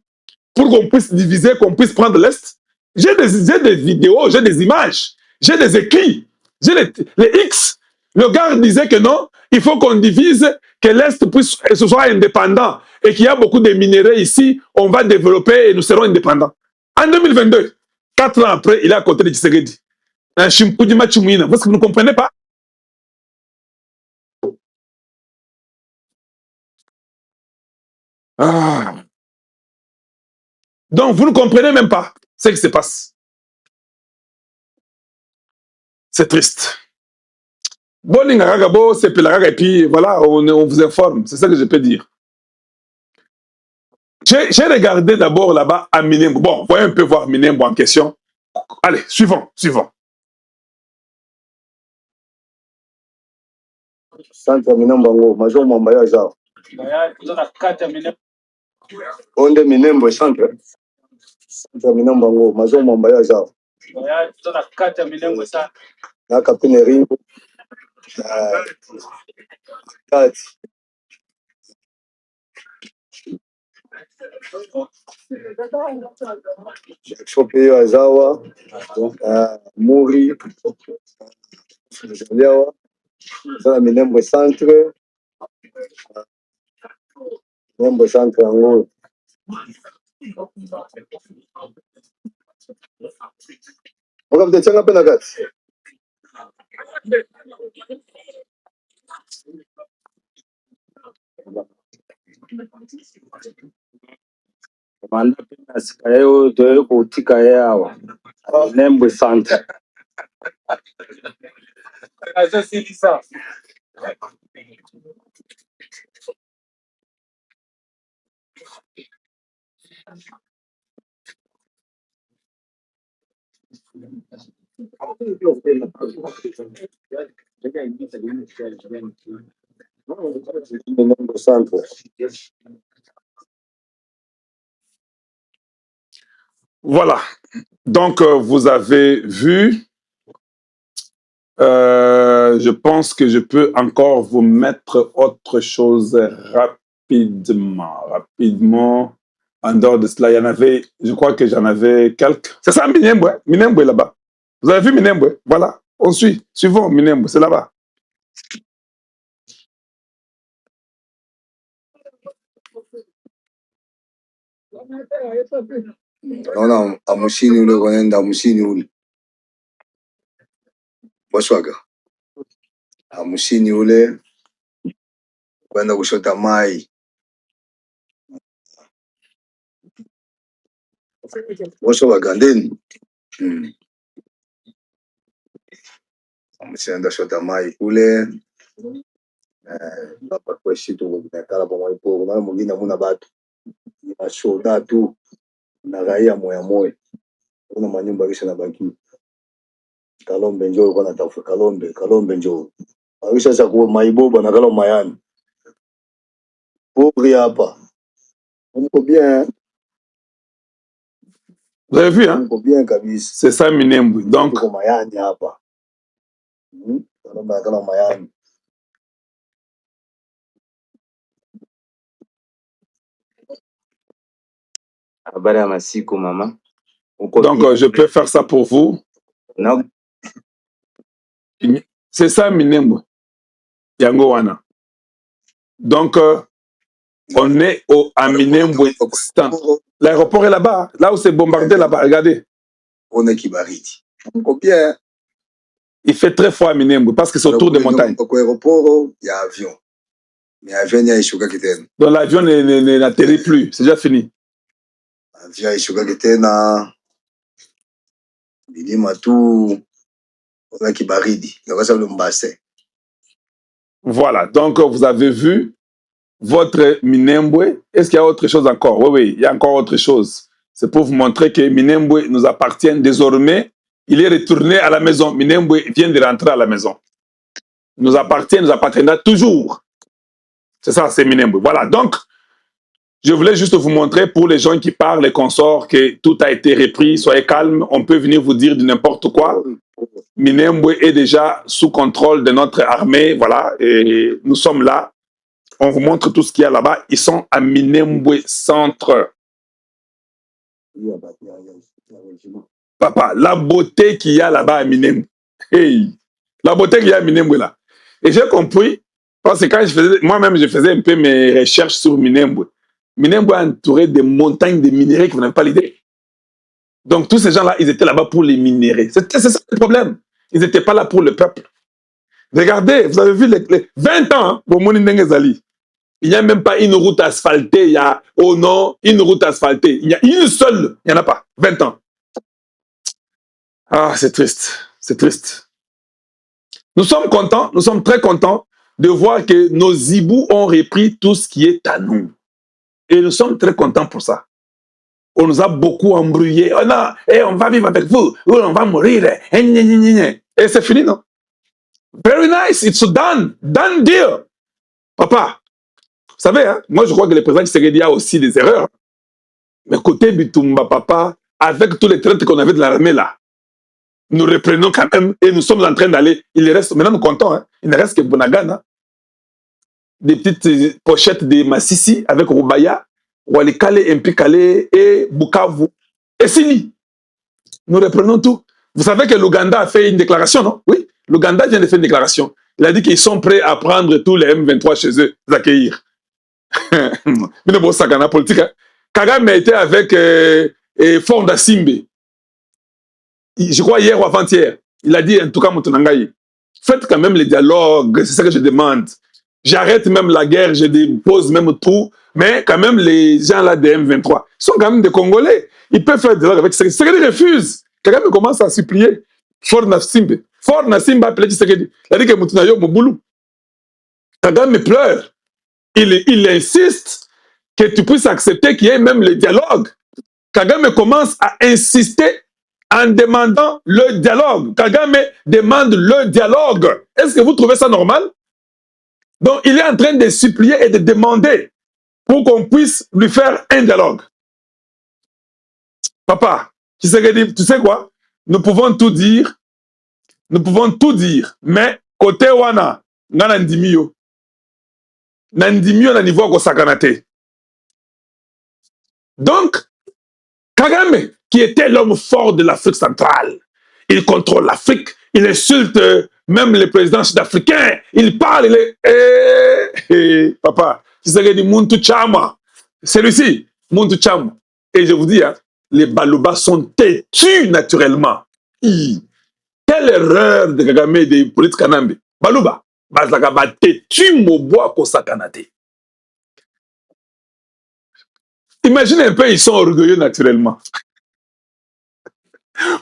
Speaker 1: pour qu'on puisse diviser, qu'on puisse prendre l'Est? J'ai des vidéos, j'ai des images, j'ai des écrits, j'ai les X. Le gars disait que non, il faut qu'on divise, que l'Est puisse ce soit indépendant et qu'il y a beaucoup de minéraux ici, on va développer et nous serons indépendants. En 2022, 4 ans après, il est à côté de Tshisekedi. Parce que vous ne comprenez pas. Ah. Donc, vous ne comprenez même pas ce qui se passe. C'est triste. Bon, c'est et puis voilà, on vous informe. C'est ça que je peux dire. J'ai regardé d'abord là-bas à Minembwe. Bon, voyons un peu voir Minembwe en question. Allez, suivant, suivant.
Speaker 2: Centre Minembwe, Major Mambaya Zao. Onde Minembwe centre. Centre Minembwe, Major Mambaya Zao. Na kapine ringo. Kati. Shopeyo Azawa. Muri. Jaliawa. Zana Minembwe centre. Minembwe centre yango. Oka mtechanga pena kati.
Speaker 3: Manda pena sikayo doyo kutika yawa. Minembwe centre.
Speaker 2: Asa silisa. Minembwe Centre.
Speaker 1: Voilà. Donc, vous avez vu, je pense que je peux encore vous mettre autre chose rapidement. En dehors de cela, il y en avait, je crois que j'en avais quelques. C'est ça, Minembwe, Minembwe là-bas. Vous avez vu Minembwe? Voilà, on suit. Suivons Minembwe, c'est là-bas.
Speaker 2: Naona amushini ule wanaenda amushini ule. Boswaga. Amushini ule kwenda kushota mai. Boswaga ndeni. Amushini enda shota mai kule. Hapa kwa shitu kunakala kwa maipo na mwingine hamuna batu. Ni shoda tu na raia moya moya. Kuna manyumba kisha na baki. Kalombe njoo kwa natafuta Kalombe njoo. Aisha cha kwa maiboba na kala mayani. Pauvre hapa. Mko bien.
Speaker 1: Vous avez vu, hein?
Speaker 2: Mko bien kabisa.
Speaker 1: C'est ça Minembwe. Donc,
Speaker 2: kwa mayani hapa. Kala mayani.
Speaker 3: Habari ya masiku mama.
Speaker 1: Donc, je peux faire ça pour vous.
Speaker 3: Non.
Speaker 1: C'est ça Minembwe. Yango wana. Donc, on est à Minembwe. L'aéroport est là-bas, là où c'est bombardé là-bas. Regardez.
Speaker 2: On est Kibariti. Bien.
Speaker 1: Il fait très froid à Minembwe parce que c'est autour des montagnes.
Speaker 2: Au aéroport, il y a avion. Mais l'avion, il y a Ishuka Kiten.
Speaker 1: Donc l'avion n'atterrit plus. C'est déjà fini.
Speaker 2: L'avion, Ishuka Kiten. Milima tu. On a Kibariti.
Speaker 1: Voilà. Donc, vous avez vu votre Minembwe. Est-ce qu'il y a autre chose encore? Oui, oui, il y a encore autre chose. C'est pour vous montrer que Minembwe nous appartient désormais. Il est retourné à la maison. Minembwe vient de rentrer à la maison. Nous appartient, nous appartiendra toujours. C'est ça, c'est Minembwe. Voilà, donc, je voulais juste vous montrer pour les gens qui parlent, les consorts, que tout a été repris. Soyez calmes, on peut venir vous dire de n'importe quoi. Minembwe est déjà sous contrôle de notre armée, voilà, et nous sommes là. On vous montre tout ce qu'il y a là-bas. Ils sont à Minembwe Centre. Papa, la beauté qu'il y a là-bas à Minembwe. Hey, la beauté qu'il y a à Minembwe là. Et j'ai compris, parce que quand moi-même je faisais un peu mes recherches sur Minembwe. Minembwe est entouré de montagnes de minéraux que vous n'avez pas l'idée. Donc tous ces gens-là, ils étaient là-bas pour les minéraux. C'est ça le problème. Ils n'étaient pas là pour le peuple. Regardez, vous avez vu les 20 ans, il n'y a même pas une route asphaltée. Il y a, oh non, une route asphaltée. Il y a une seule, il n'y en a pas. 20 ans. Ah, c'est triste. C'est triste. Nous sommes contents, nous sommes très contents de voir que nos hibous ont repris tout ce qui est à nous. Et nous sommes très contents pour ça. On nous a beaucoup embrouillés. Oh non, on va vivre avec vous. On va mourir. Et c'est fini, non? Very nice, it's done. Done deal. Papa, vous savez, hein, moi je crois que le président Tshisekedi a aussi des erreurs. Mais côté Bitumba, papa, avec tous les traites qu'on avait de l'armée là, nous reprenons quand même et nous sommes en train d'aller. Il reste, maintenant nous comptons, hein, il ne reste que Bunagana, des petites pochettes de Massissi avec Rubaya, Walikale, Mpikale et Bukavu. Et Sini. Nous reprenons tout. Vous savez que l'Ouganda a fait une déclaration, non? Oui, l'Ouganda vient de faire une déclaration. Il a dit qu'ils sont prêts à prendre tous les M23 chez eux, les accueillir. Kagame était avec Fonda Simbe. Je crois hier ou avant-hier. Il a dit, en tout cas, Moutonangaï, faites quand même les dialogues, c'est ça que je demande. J'arrête même la guerre, je dépose même tout, mais quand même, les gens là de M23 sont quand même des Congolais. Ils peuvent faire des dialogues avec Tshisekedi. Tshisekedi refuse. Kagame commence à supplier. Fonda Simbe a appelé Tshisekedi. Il a dit que Moutonayo Moboulou. Kagame pleure. Il insiste que tu puisses accepter qu'il y ait même le dialogue. Kagame commence à insister en demandant le dialogue. Kagame demande le dialogue. Est-ce que vous trouvez ça normal? Donc, il est en train de supplier et de demander pour qu'on puisse lui faire un dialogue. Papa, tu sais quoi? Nous pouvons tout dire, mais côté wana, ngana ndimio. Nandimio na niveau ko sakanate. Donc, Kagame, qui était l'homme fort de l'Afrique centrale, il contrôle l'Afrique, il insulte même les présidents sud-africains, il parle, il est... papa, tu sais que dit Muntu Chama, celui-ci, Muntu Chama. Et je vous dis, hein, les Balobas sont têtus naturellement. Quelle erreur de Kagame et des politiques Kanambe. Baluba, Bazagaba têtu Moboa Kosakanate. Imagine un peu, ils sont orgueilleux naturellement.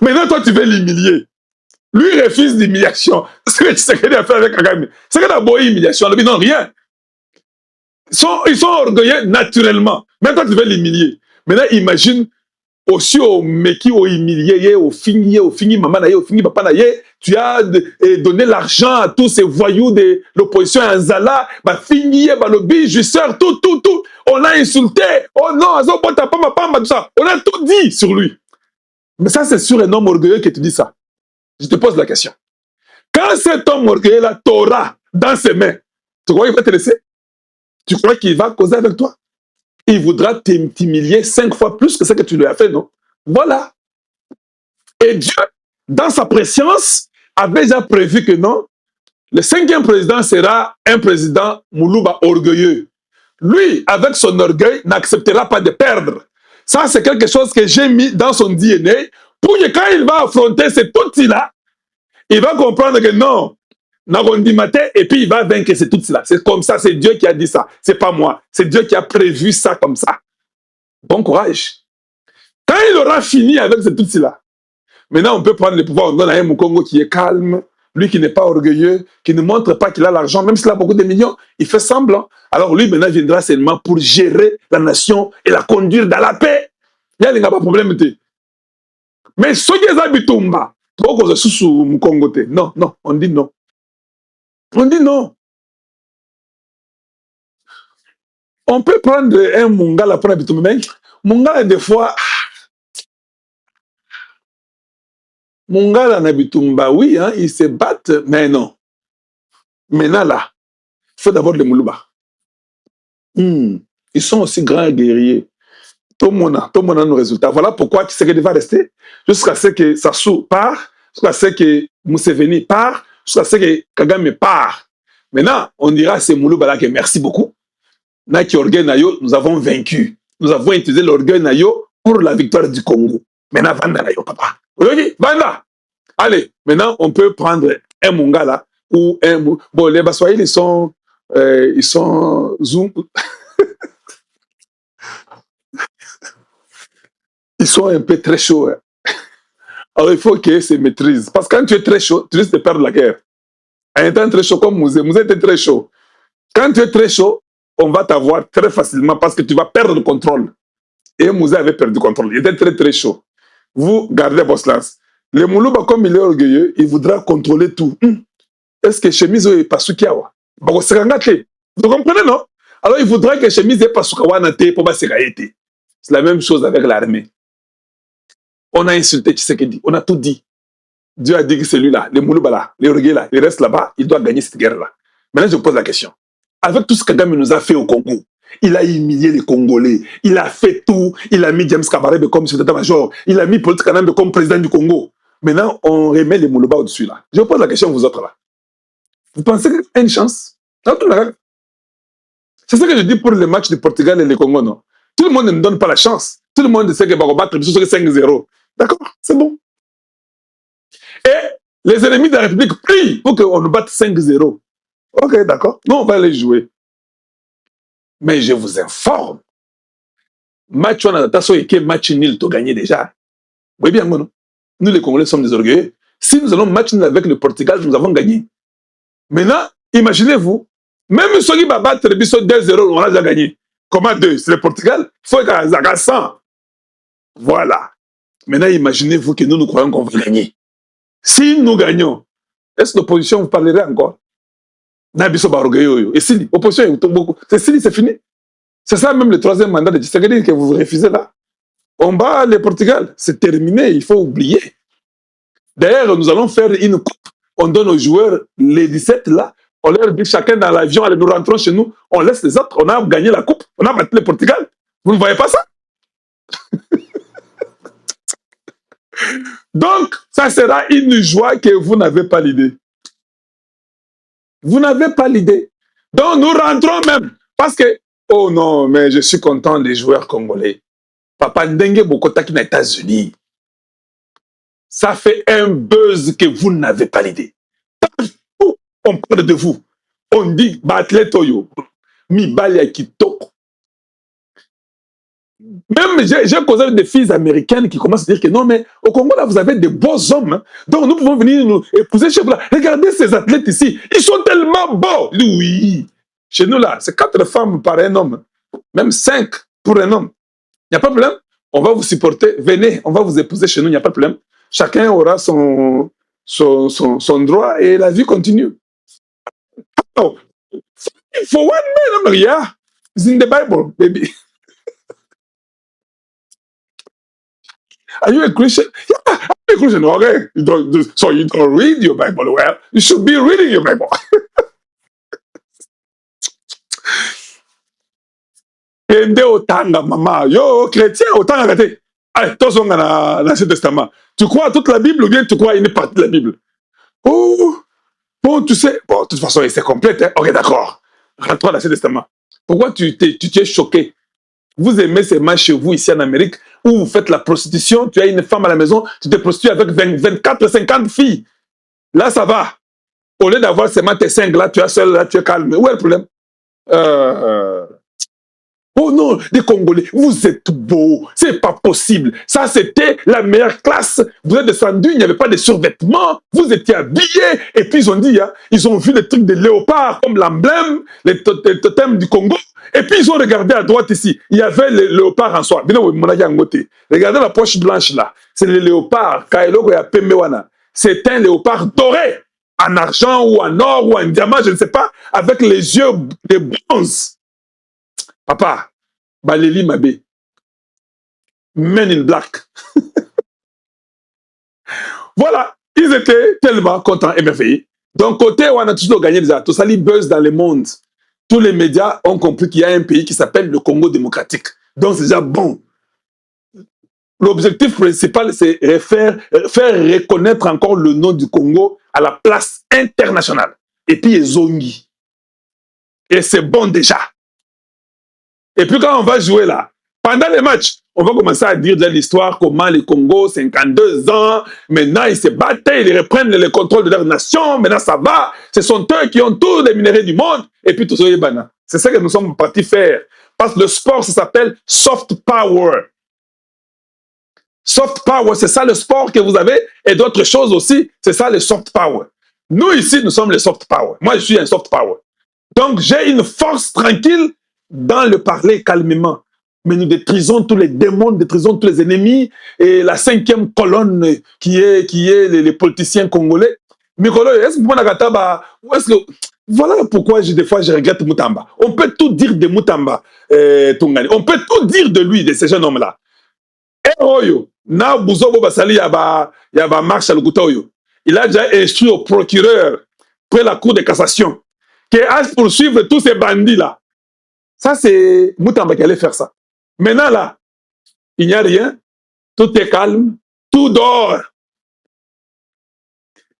Speaker 1: Maintenant, toi, tu veux l'humilier. Lui, il refuse l'humiliation. Ce que Tshisekedi a fait avec Kagame, c'est qu'il a beau humiliation. Non, rien. Ils sont orgueilleux naturellement. Maintenant, toi, tu veux l'humilier. Maintenant, imagine aussi au meki, au humilié, au fini, maman, au fini, papa, tu as donné l'argent à tous ces voyous de l'opposition à Nzala, fini, le bijouisseur, tout. On l'a insulté. Oh non, tout ça. On a tout dit sur lui. Mais ça, c'est sur un homme orgueilleux que tu dis ça. Je te pose la question. Quand cet homme orgueilleux-là t'aura dans ses mains, tu crois qu'il va te laisser? Tu crois qu'il va causer avec toi? Il voudra t'humilier 5 fois plus que ce que tu lui as fait, non? Voilà. Et Dieu, dans sa préscience, avait déjà prévu que non, le 5e président sera un président Moulouba orgueilleux. Lui, avec son orgueil, n'acceptera pas de perdre. Ça, c'est quelque chose que j'ai mis dans son DNA pour que quand il va affronter cet outil-là, il va comprendre que non, et puis il va vaincre cet outil-là. C'est comme ça, c'est Dieu qui a dit ça. C'est pas moi. C'est Dieu qui a prévu ça comme ça. Bon courage. Quand il aura fini avec cet outil-là, maintenant on peut prendre le pouvoir. On donne à un Mukongo qui est calme, lui qui n'est pas orgueilleux, qui ne montre pas qu'il a l'argent, même s'il a beaucoup de millions, il fait semblant. Alors lui maintenant viendra seulement pour gérer la nation et la conduire dans la paix. Il n'y a pas de problème. Mais ceux qui ont Bitumba, non, on dit non. On dit non. On peut prendre un Mungala pour habiter, mais Mungala, des fois, Mungala Nabitumba, oui, hein, ils se battent, mais non. Maintenant, là, il faut d'abord les Moulouba. Ils sont aussi grands guerriers. Tout le monde a nos résultats. Voilà pourquoi Tshisekedi va rester jusqu'à ce que Sassou part, jusqu'à ce que Museveni part, jusqu'à ce que Kagame part. Maintenant, on dira à ces Moulouba là que merci beaucoup. Nous avons vaincu. Nous avons utilisé l'orgueil Nayo pour la victoire du Congo. Maintenant, Vanda Nayo, papa. Vanda. Allez, maintenant, on peut prendre un Mongala ou un... Bon, les Baswahili, ils sont zoom. Ils sont un peu très chauds. Hein. Alors, il faut qu'ils se maîtrisent. Parce que quand tu es très chaud, tu risques de perdre la guerre. En étant très chaud comme Mouzé était très chaud. Quand tu es très chaud, on va t'avoir très facilement parce que tu vas perdre le contrôle. Et Mouzé avait perdu le contrôle. Il était très, très chaud. Vous gardez vos silence. Le Moulouba, comme il est orgueilleux, il voudra contrôler tout. Est-ce que Chemizo est pas Sukiawa? Vous comprenez, non? Alors, il voudra que Chemizo est pas Sukawa pour pas se. C'est la même chose avec l'armée. On a insulté Tshisekedi, on a tout dit. Dieu a dit que celui-là, les Moulouba là, les orgueilleux là, il reste là-bas, il doit gagner cette guerre-là. Maintenant, je vous pose la question. Avec tout ce que Kagame nous a fait au Congo, il a humilié les Congolais, il a fait tout, il a mis James Kabarebe comme secrétaire major, il a mis Paul Kanambe comme président du Congo. Maintenant, on remet les Moulouba au-dessus là. Je vous pose la question, vous autres là. Vous pensez qu'il y a une chance? C'est ça que je dis pour les matchs du Portugal et le Congo, non? Tout le monde ne me donne pas la chance. Tout le monde sait que va battre 5-0. D'accord? C'est bon. Et les ennemis de la République prient pour qu'on nous batte 5-0. Ok, d'accord. Nous, on va les jouer. Mais je vous informe. Match on a match nul, tu gagné déjà. Oui, bien, non? Nous, les Congolais, sommes des orgueilleux. Si nous allons match nul avec le Portugal, nous avons gagné. Maintenant, imaginez-vous, même ceux qui va battre 2-0, on a déjà gagné. Comment 2? C'est le Portugal? Il faut qu'à 100. Voilà. Maintenant, imaginez-vous que nous croyons qu'on va gagner. Si nous gagnons, est-ce que l'opposition vous parlerait encore? Et si l'opposition, c'est fini. C'est ça même le troisième mandat de Tshisekedi que vous refusez là. On bat le Portugal, c'est terminé, il faut oublier. D'ailleurs, nous allons faire une coupe. On donne aux joueurs les 17 là, on leur dit chacun dans l'avion, allez, nous rentrons chez nous, on laisse les autres, on a gagné la coupe, on a battu le Portugal. Vous ne voyez pas ça? Donc, ça sera une joie que vous n'avez pas l'idée. Vous n'avez pas l'idée. Donc, nous rentrons même. Parce que, oh non, mais je suis content des joueurs congolais. Papa Ndengue Bokota qui est aux États-Unis. Ça fait un buzz que vous n'avez pas l'idée. Partout, on parle de vous. On dit, Batle Toyo, Mibali Akitoko. Même, j'ai causé avec des filles américaines qui commencent à dire que non, mais au Congo, là, vous avez des beaux hommes. Hein. Donc, nous pouvons venir nous épouser chez vous. Là. Regardez ces athlètes ici. Ils sont tellement beaux. Oui. Chez nous, là, c'est 4 femmes par un homme. Même 5 pour un homme. Il n'y a pas de problème. On va vous supporter. Venez, on va vous épouser chez nous. Il n'y a pas de problème. Chacun aura son droit et la vie continue. Oh. For one man, yeah. It's in the Bible, baby. Are you a Christian? Yeah, I'm a Christian. Okay. So you don't read your Bible well. You should be reading your Bible. Ende otanga, maman. Yo, chrétien, otanga gâté. Allez, toi, on a l'Ancien Testament. Tu crois à toute la Bible ou bien tu crois à une partie de la Bible? Oh, bon, tu sais. Bon, de toute façon, c'est complète. Hein? Ok, d'accord. Rentre-toi à l'Ancien Testament. Pourquoi tu es choqué? Vous aimez ces matchs chez vous, ici en Amérique, où vous faites la prostitution, tu as une femme à la maison, tu te prostitues avec 24, 50 filles. Là, ça va. Au lieu d'avoir ces matchs 5, là, tu es seul, là, tu es calme. Où est le problème? Oh non, des Congolais, vous êtes beaux, c'est pas possible. Ça, c'était la meilleure classe. Vous êtes descendus, il n'y avait pas de survêtements, vous étiez habillés. Et puis, ils ont dit, hein, ils ont vu les trucs de léopard comme l'emblème, les totems du Congo. Et puis, ils ont regardé à droite ici. Il y avait le léopard en soi. Regardez la poche blanche là. C'est le léopard. C'est un léopard doré. En argent ou en or ou en diamant, je ne sais pas. Avec les yeux de bronze. Papa, Baléli Mabé. Men in black. Voilà. Ils étaient tellement contents, émerveillés. Donc, côté où on a toujours gagné des tout ça, les buzz dans le monde. Tous les médias ont compris qu'il y a un pays qui s'appelle le Congo démocratique. Donc, c'est déjà bon. L'objectif principal, c'est faire reconnaître encore le nom du Congo à la place internationale. Et puis, Zongi. Et c'est bon déjà. Et puis, quand on va jouer là, pendant les matchs, on va commencer à dire de l'histoire comment le Congo, 52 ans, maintenant ils se battent, ils reprennent le contrôle de leur nation, maintenant ça va, ce sont eux qui ont tous les minéraux du monde, et puis tout ça, c'est ça que nous sommes partis faire. Parce que le sport, ça s'appelle soft power. Soft power, c'est ça le sport que vous avez, et d'autres choses aussi, c'est ça le soft power. Nous ici, nous sommes les soft power. Moi, je suis un soft power. Donc, j'ai une force tranquille dans le parler calmement. Mais nous détruisons tous les démons, détruisons tous les ennemis, et la 5e colonne qui est les politiciens congolais. Mikolo, est-ce que voilà pourquoi des fois je regrette Moutamba. On peut tout dire de Moutamba, Tongani. On peut tout dire de lui, de ces jeunes hommes-là. Et Oyo, na Bouzobo Basali yaba Marshal Goutoyo. Il a déjà instruit au procureur près la cour de cassation qu'il a poursuivre tous ces bandits-là. Ça, c'est Moutamba qui allait faire ça. Maintenant, là, il n'y a rien. Tout est calme. Tout dort.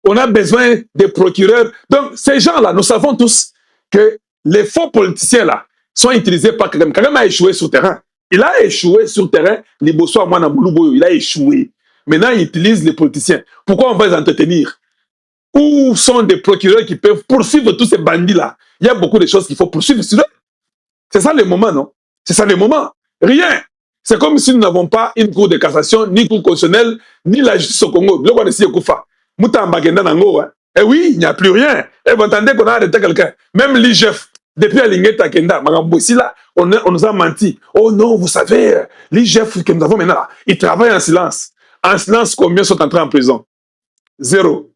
Speaker 1: On a besoin des procureurs. Donc, ces gens-là, nous savons tous que les faux politiciens, là, sont utilisés par Kagame. Kagame a échoué sur terrain. Il a échoué sur terrain. Liboso Amwana Boulouboyo, il a échoué. Maintenant, il utilise les politiciens. Pourquoi on va les entretenir? Où sont des procureurs qui peuvent poursuivre tous ces bandits-là? Il y a beaucoup de choses qu'il faut poursuivre sur eux. C'est ça le moment, non? C'est ça le moment. Rien. C'est comme si nous n'avons pas une cour de cassation, ni cour constitutionnelle, ni la justice au Congo. Eh oui, il n'y a plus rien. Et vous entendez qu'on a arrêté quelqu'un. Même l'IGF, depuis Alingeta Kenda, on nous a menti. Oh non, vous savez, l'IGF que nous avons maintenant, il travaille en silence. En silence, combien sont entrés en prison? 0.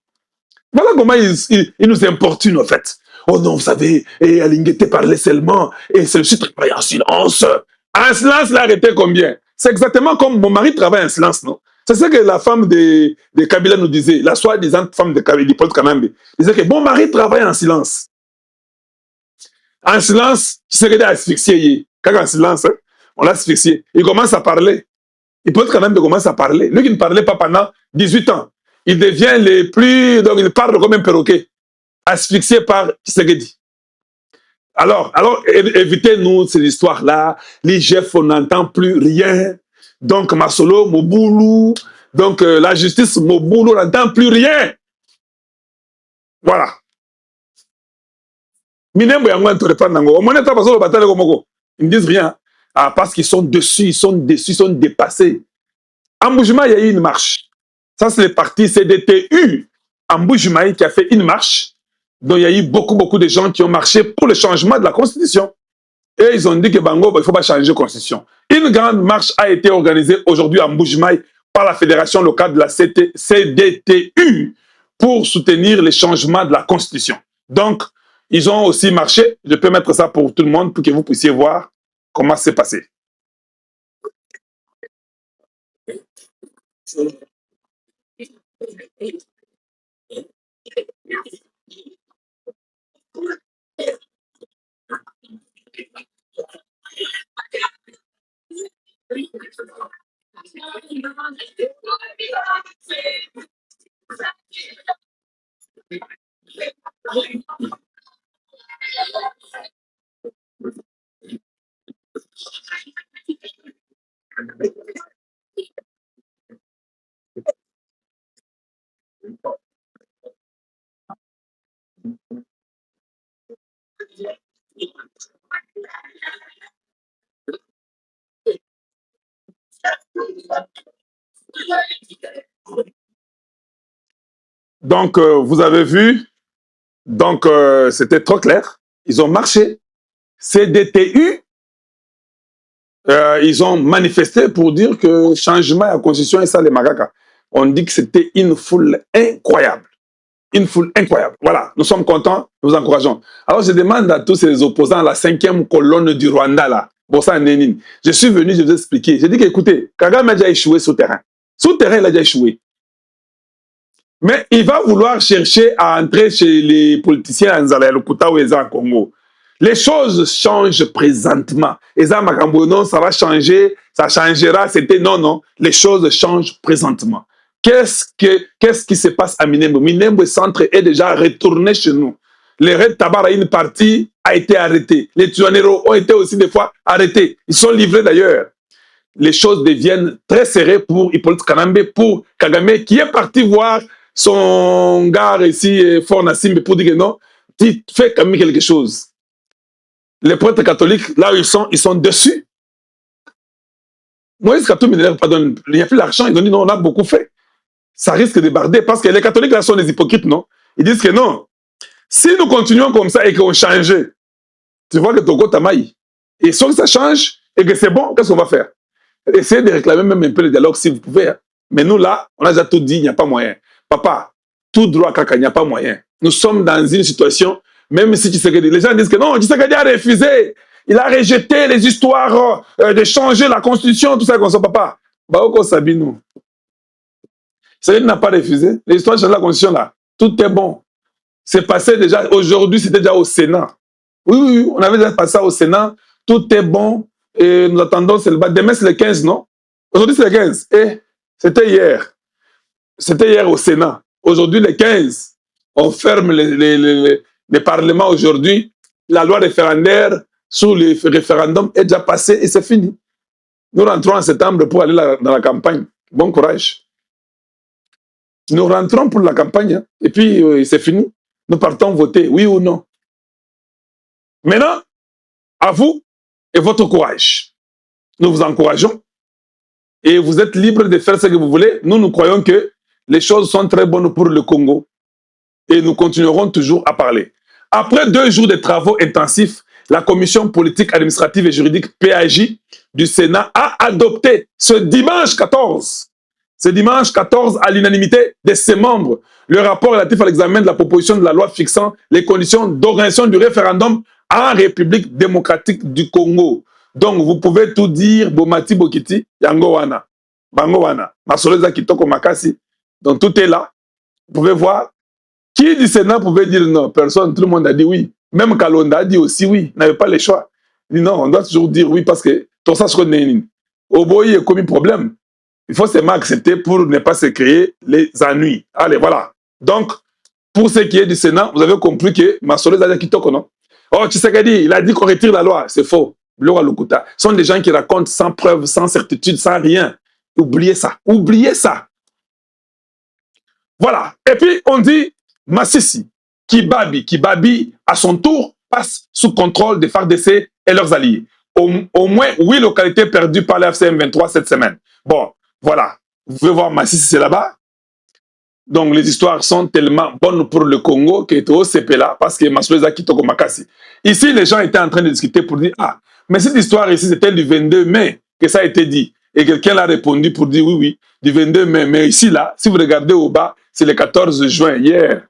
Speaker 1: Voilà comment ils nous importunent, en fait. Oh non, vous savez, et Alinguete parlait seulement, et celui-ci travaille en silence. En silence, il a arrêté combien? C'est exactement comme mon mari travaille en silence, non? C'est ce que la femme de Kabila nous disait, la soi-disant femme de Kabila, Paul Kanambe, disait que mon mari travaille en silence. En silence, tu sais qu'il est asphyxié. Quand en silence, hein, on l'a asphyxié. Il commence à parler. Il peut quand même commencer à parler. Lui qui ne parlait pas pendant 18 ans, il devient le plus... Donc il parle comme un perroquet, asphyxié par Tshisekedi. Alors évitez-nous ces histoires-là. Les chefs, on n'entend plus rien. Donc Masolo, Moboulou, donc la justice, Moboulou, on n'entend plus rien. Voilà. Ils ne disent rien. Ah, parce qu'ils sont dessus, ils sont dépassés. En Mboujima, il y a eu une marche. Ça, c'est le parti CDTU en Mboujima qui a fait une marche. Donc, il y a eu beaucoup de gens qui ont marché pour le changement de la Constitution. Et ils ont dit que Bango, il ne faut pas changer de Constitution. Une grande marche a été organisée aujourd'hui en Mboujima par la Fédération locale de la CDTU pour soutenir les changements de la Constitution. Donc, ils ont aussi marché. Je peux mettre ça pour tout le monde pour que vous puissiez voir comment c'est passé. Donc, vous avez vu, donc c'était trop clair. Ils ont marché. CDTU, ils ont manifesté pour dire que changement à la Constitution et ça, les Magaka. On dit que c'était une foule incroyable. Une foule incroyable. Voilà, nous sommes contents, nous vous encourageons. Alors, je demande à tous ces opposants à la 5e colonne du Rwanda, là, Bossa Nénine. Je suis venu, je vous ai expliqué. J'ai dit qu'écoutez, Kagame a déjà échoué sur terrain. Sur terrain, il a déjà échoué. Mais il va vouloir chercher à entrer chez les politiciens en Zalayalukuta ou en Congo. Les choses changent présentement. Et ça, non, ça va changer, ça changera. C'était non. Les choses changent présentement. Qu'est-ce qui se passe à Minembwe? Minembwe Centre est déjà retourné chez nous. Les Red Tabara, une partie a été arrêtée. Les Tuanero ont été aussi des fois arrêtés. Ils sont livrés d'ailleurs. Les choses deviennent très serrées pour Hippolyte Kanambe, pour Kagame, qui est parti voir son gars ici, Fort Nassimbe, pour dire que non, tu fais quand même quelque chose. Les prêtres catholiques, là où ils sont dessus. Moïse Katou ne leur pardonne. Il n'y a plus l'argent. Ils ont dit non, on a beaucoup fait. Ça risque de barder parce que les catholiques là sont des hypocrites, non? Ils disent que non. Si nous continuons comme ça et qu'on change, tu vois que Togo Tamaï. Et si ça change et que c'est bon, qu'est-ce qu'on va faire? Essayez de réclamer même un peu le dialogue si vous pouvez. Hein. Mais nous là, on a déjà tout dit, il n'y a pas moyen. Papa, tout droit caca, il n'y a pas moyen. Nous sommes dans une situation, même si Tshisekedi, les gens disent que non, Tshisekedi a refusé. Il a rejeté les histoires de changer la constitution, tout ça comme ça, papa. Baoko Sabinou. Tshisekedi n'a pas refusé. Les histoires de changer la constitution là, tout est bon. C'est passé déjà, aujourd'hui c'était déjà au Sénat. Oui, on avait déjà passé ça au Sénat, tout est bon. Et nous attendons, c'est le bas. Demain c'est le 15, non? Aujourd'hui c'est le 15. Et c'était hier. C'était hier au Sénat. Aujourd'hui, le 15, on ferme les parlements aujourd'hui. La loi référendaire sous le référendum est déjà passée et c'est fini. Nous rentrons en septembre pour aller dans la campagne. Bon courage. Nous rentrons pour la campagne hein, et puis c'est fini. Nous partons voter, oui ou non. Maintenant, à vous et votre courage. Nous vous encourageons et vous êtes libre de faire ce que vous voulez. Nous croyons que les choses sont très bonnes pour le Congo et nous continuerons toujours à parler. Après 2 jours de travaux intensifs, la Commission politique, administrative et juridique PAJ du Sénat a adopté ce dimanche 14 ce dimanche 14 à l'unanimité de ses membres le rapport relatif à l'examen de la proposition de la loi fixant les conditions d'organisation du référendum en République démocratique du Congo. Donc, vous pouvez tout dire, Bomati Bokiti, Yango Wana, Bango Wana, Masoleza Kitoko Makasi. Donc, tout est là. Vous pouvez voir. Qui du Sénat pouvait dire non? Personne, tout le monde a dit oui. Même Kalonda a dit aussi oui. Il n'avait pas le choix. Il dit non, on doit toujours dire oui parce que tout ça se connaît. Oboï est commis problème. Il faut seulement accepter pour ne pas se créer les ennuis. Allez, voilà. Donc, pour ce qui est du Sénat, vous avez compris que Masoleza a dit Kitoko, non? Oh, Tshisekedi, il a dit qu'on retire la loi. C'est faux. Ce sont des gens qui racontent sans preuve, sans certitude, sans rien. Oubliez ça. Oubliez ça. Voilà. Et puis, on dit Massissi, Kibabi, à son tour, passe sous contrôle des FARDC et leurs alliés. Au moins 8 localités perdues par la FCM 23 cette semaine. Bon, voilà. Vous pouvez voir Massissi, c'est là-bas. Donc, les histoires sont tellement bonnes pour le Congo qui est au CPLA parce que Masoleza Kitoko Makasi. Ici, les gens étaient en train de discuter pour dire, ah, mais cette histoire ici, c'était du 22 mai que ça a été dit. Et quelqu'un l'a répondu pour dire, oui, oui, du 22 mai. Mais ici, là, si vous regardez au bas, c'est le 14 juin, hier.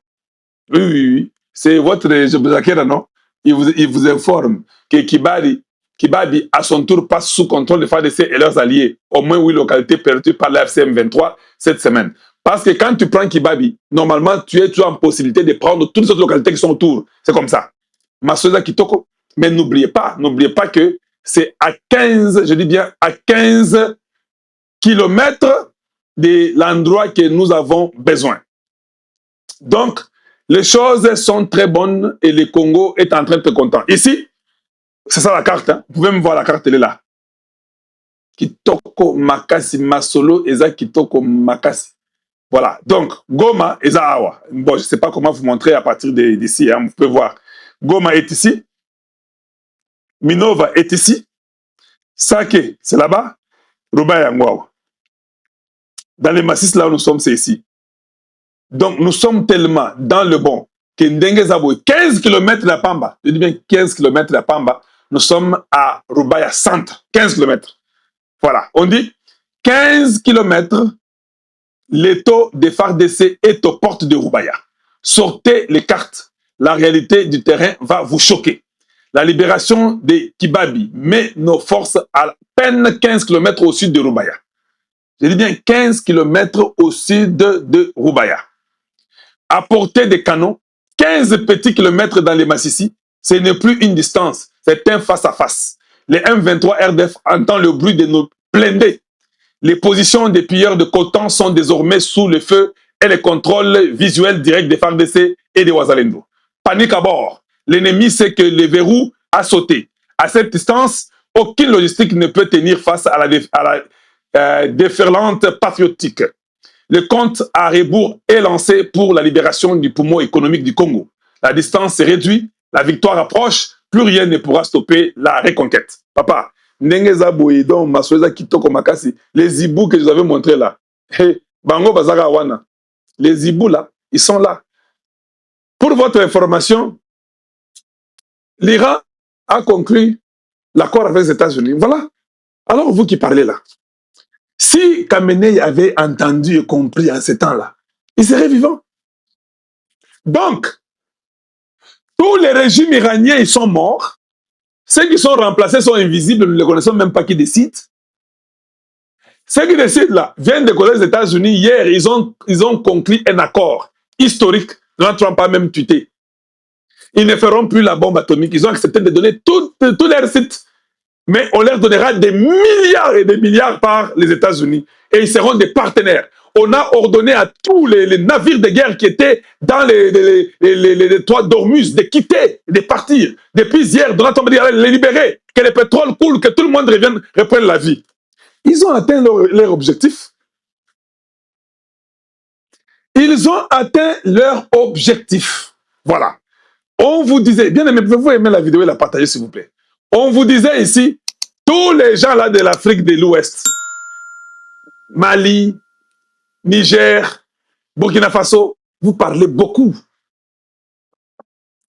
Speaker 1: Oui, oui, oui. C'est votre Jobzakera, non? Il vous informe que Kibabi, à son tour, passe sous contrôle des FARDC et leurs alliés. Au moins 8 localités perdues par la FCM 23 cette semaine. Parce que quand tu prends Kibabi, normalement, tu es toujours en possibilité de prendre toutes les autres localités qui sont autour. C'est comme ça. Masoleza Kitoko. Mais n'oubliez pas que c'est à 15, je dis bien à 15 kilomètres de l'endroit que nous avons besoin. Donc, les choses sont très bonnes et le Congo est en train de être content. Ici, c'est ça la carte. Hein? Vous pouvez me voir la carte, elle est là. Kitoko Makasi, Masolo, Eza Kitoko Makasi. Voilà, donc Goma est Awa. Bon, je ne sais pas comment vous montrer à partir d'ici, hein. Vous pouvez voir. Goma est ici. Minova est ici. Sake, c'est là-bas. Rubaya Ngwawa. Dans les massifs là où nous sommes, c'est ici. Donc nous sommes tellement dans le bon que Ndenge Zabo, 15 km de la Pamba, je dis bien 15 km de la Pamba, nous sommes à Rubaya Centre. 15 km. Voilà, on dit 15 km. L'étau des FARDC est aux portes de Rubaya. Sortez les cartes. La réalité du terrain va vous choquer. La libération des Kibabi met nos forces à peine 15 km au sud de Rubaya. Je dis bien 15 km au sud de Rubaya. À portée des canons, 15 petits kilomètres dans les Massissi, ce n'est plus une distance, c'est un face-à-face. Les M23 RDF entendent le bruit de nos blindés. Les positions des pilleurs de coton sont désormais sous le feu et le contrôle visuel direct des FARDC et des Ouazalendo. Panique à bord. L'ennemi sait que le verrou a sauté. À cette distance, aucune logistique ne peut tenir face à la déferlante patriotique. Le compte à rebours est lancé pour la libération du poumon économique du Congo. La distance est réduite, la victoire approche, plus rien ne pourra stopper la reconquête. Papa, Ndengeza Boyedon, Masoleza Kitoko Makasi, les hiboux que je vous avais montrés là, hey, Bango Bazara Wana, les hiboux là, ils sont là. Pour votre information, l'Iran a conclu l'accord avec les États-Unis. Voilà. Alors vous qui parlez là, si Khamenei avait entendu et compris en ce temps-là, il serait vivant. Donc, tous les régimes iraniens, ils sont morts. Ceux qui sont remplacés sont invisibles, nous ne connaissons même pas qui décide. Ceux qui décident là viennent de les États-Unis. Hier, ils ont conclu un accord historique. Donald Trump a même tweeté. Ils ne feront plus la bombe atomique. Ils ont accepté de donner tous leurs sites. Mais on leur donnera des milliards et des milliards par les États-Unis. Et ils seront des partenaires. On a ordonné à tous les navires de guerre qui étaient dans les toits d'Ormuz de quitter, de partir. Depuis hier, Donald Trump a dit les libérer, que le pétrole coule, que tout le monde reprenne la vie. Ils ont atteint leur objectif. Ils ont atteint leur objectif. Voilà. On vous disait, bien aimé, pouvez-vous aimer la vidéo et la partager s'il vous plaît? On vous disait ici, tous les gens là de l'Afrique de l'Ouest, Mali, Niger, Burkina Faso, vous parlez beaucoup.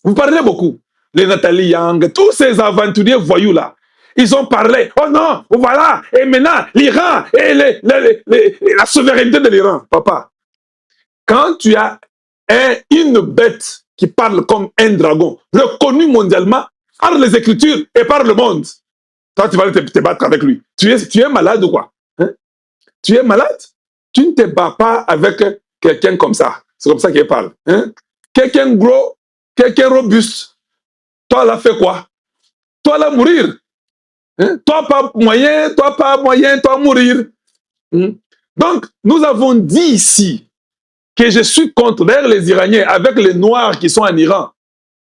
Speaker 1: Vous parlez beaucoup. Les Nathalie Yang, tous ces aventuriers voyous là, Ils ont parlé. Oh non, voilà. Et maintenant, l'Iran et la souveraineté de l'Iran. Papa, quand tu as une bête qui parle comme un dragon, reconnu mondialement par les Écritures et par le monde, toi, tu vas te battre avec lui. Tu es malade ou quoi? Hein? Tu es malade? Tu ne te bats pas avec quelqu'un comme ça. C'est comme ça qu'il parle. Hein? Quelqu'un gros, quelqu'un robuste. Toi, là, fais quoi? Toi, là, mourir. Hein? Toi, pas moyen, toi, mourir. Hein? Donc, nous avons dit ici que je suis contre. D'ailleurs, les Iraniens, avec les Noirs qui sont en Iran,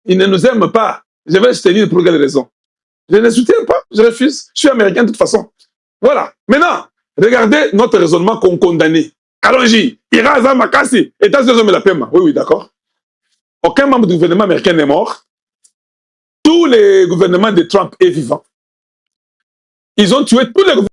Speaker 1: ils ne nous aiment pas. Je vais te dire pour quelle raison. Je ne soutiens pas, je refuse. Je suis américain de toute façon. Voilà. Maintenant, regardez notre raisonnement qu'on condamnait. Allons-y. Iran, Zamakasi, États-Unis, la PMA. Oui, d'accord. Aucun membre du gouvernement américain n'est mort. Tous les gouvernements de Trump est vivant. Ils ont tué tous les gouvernements.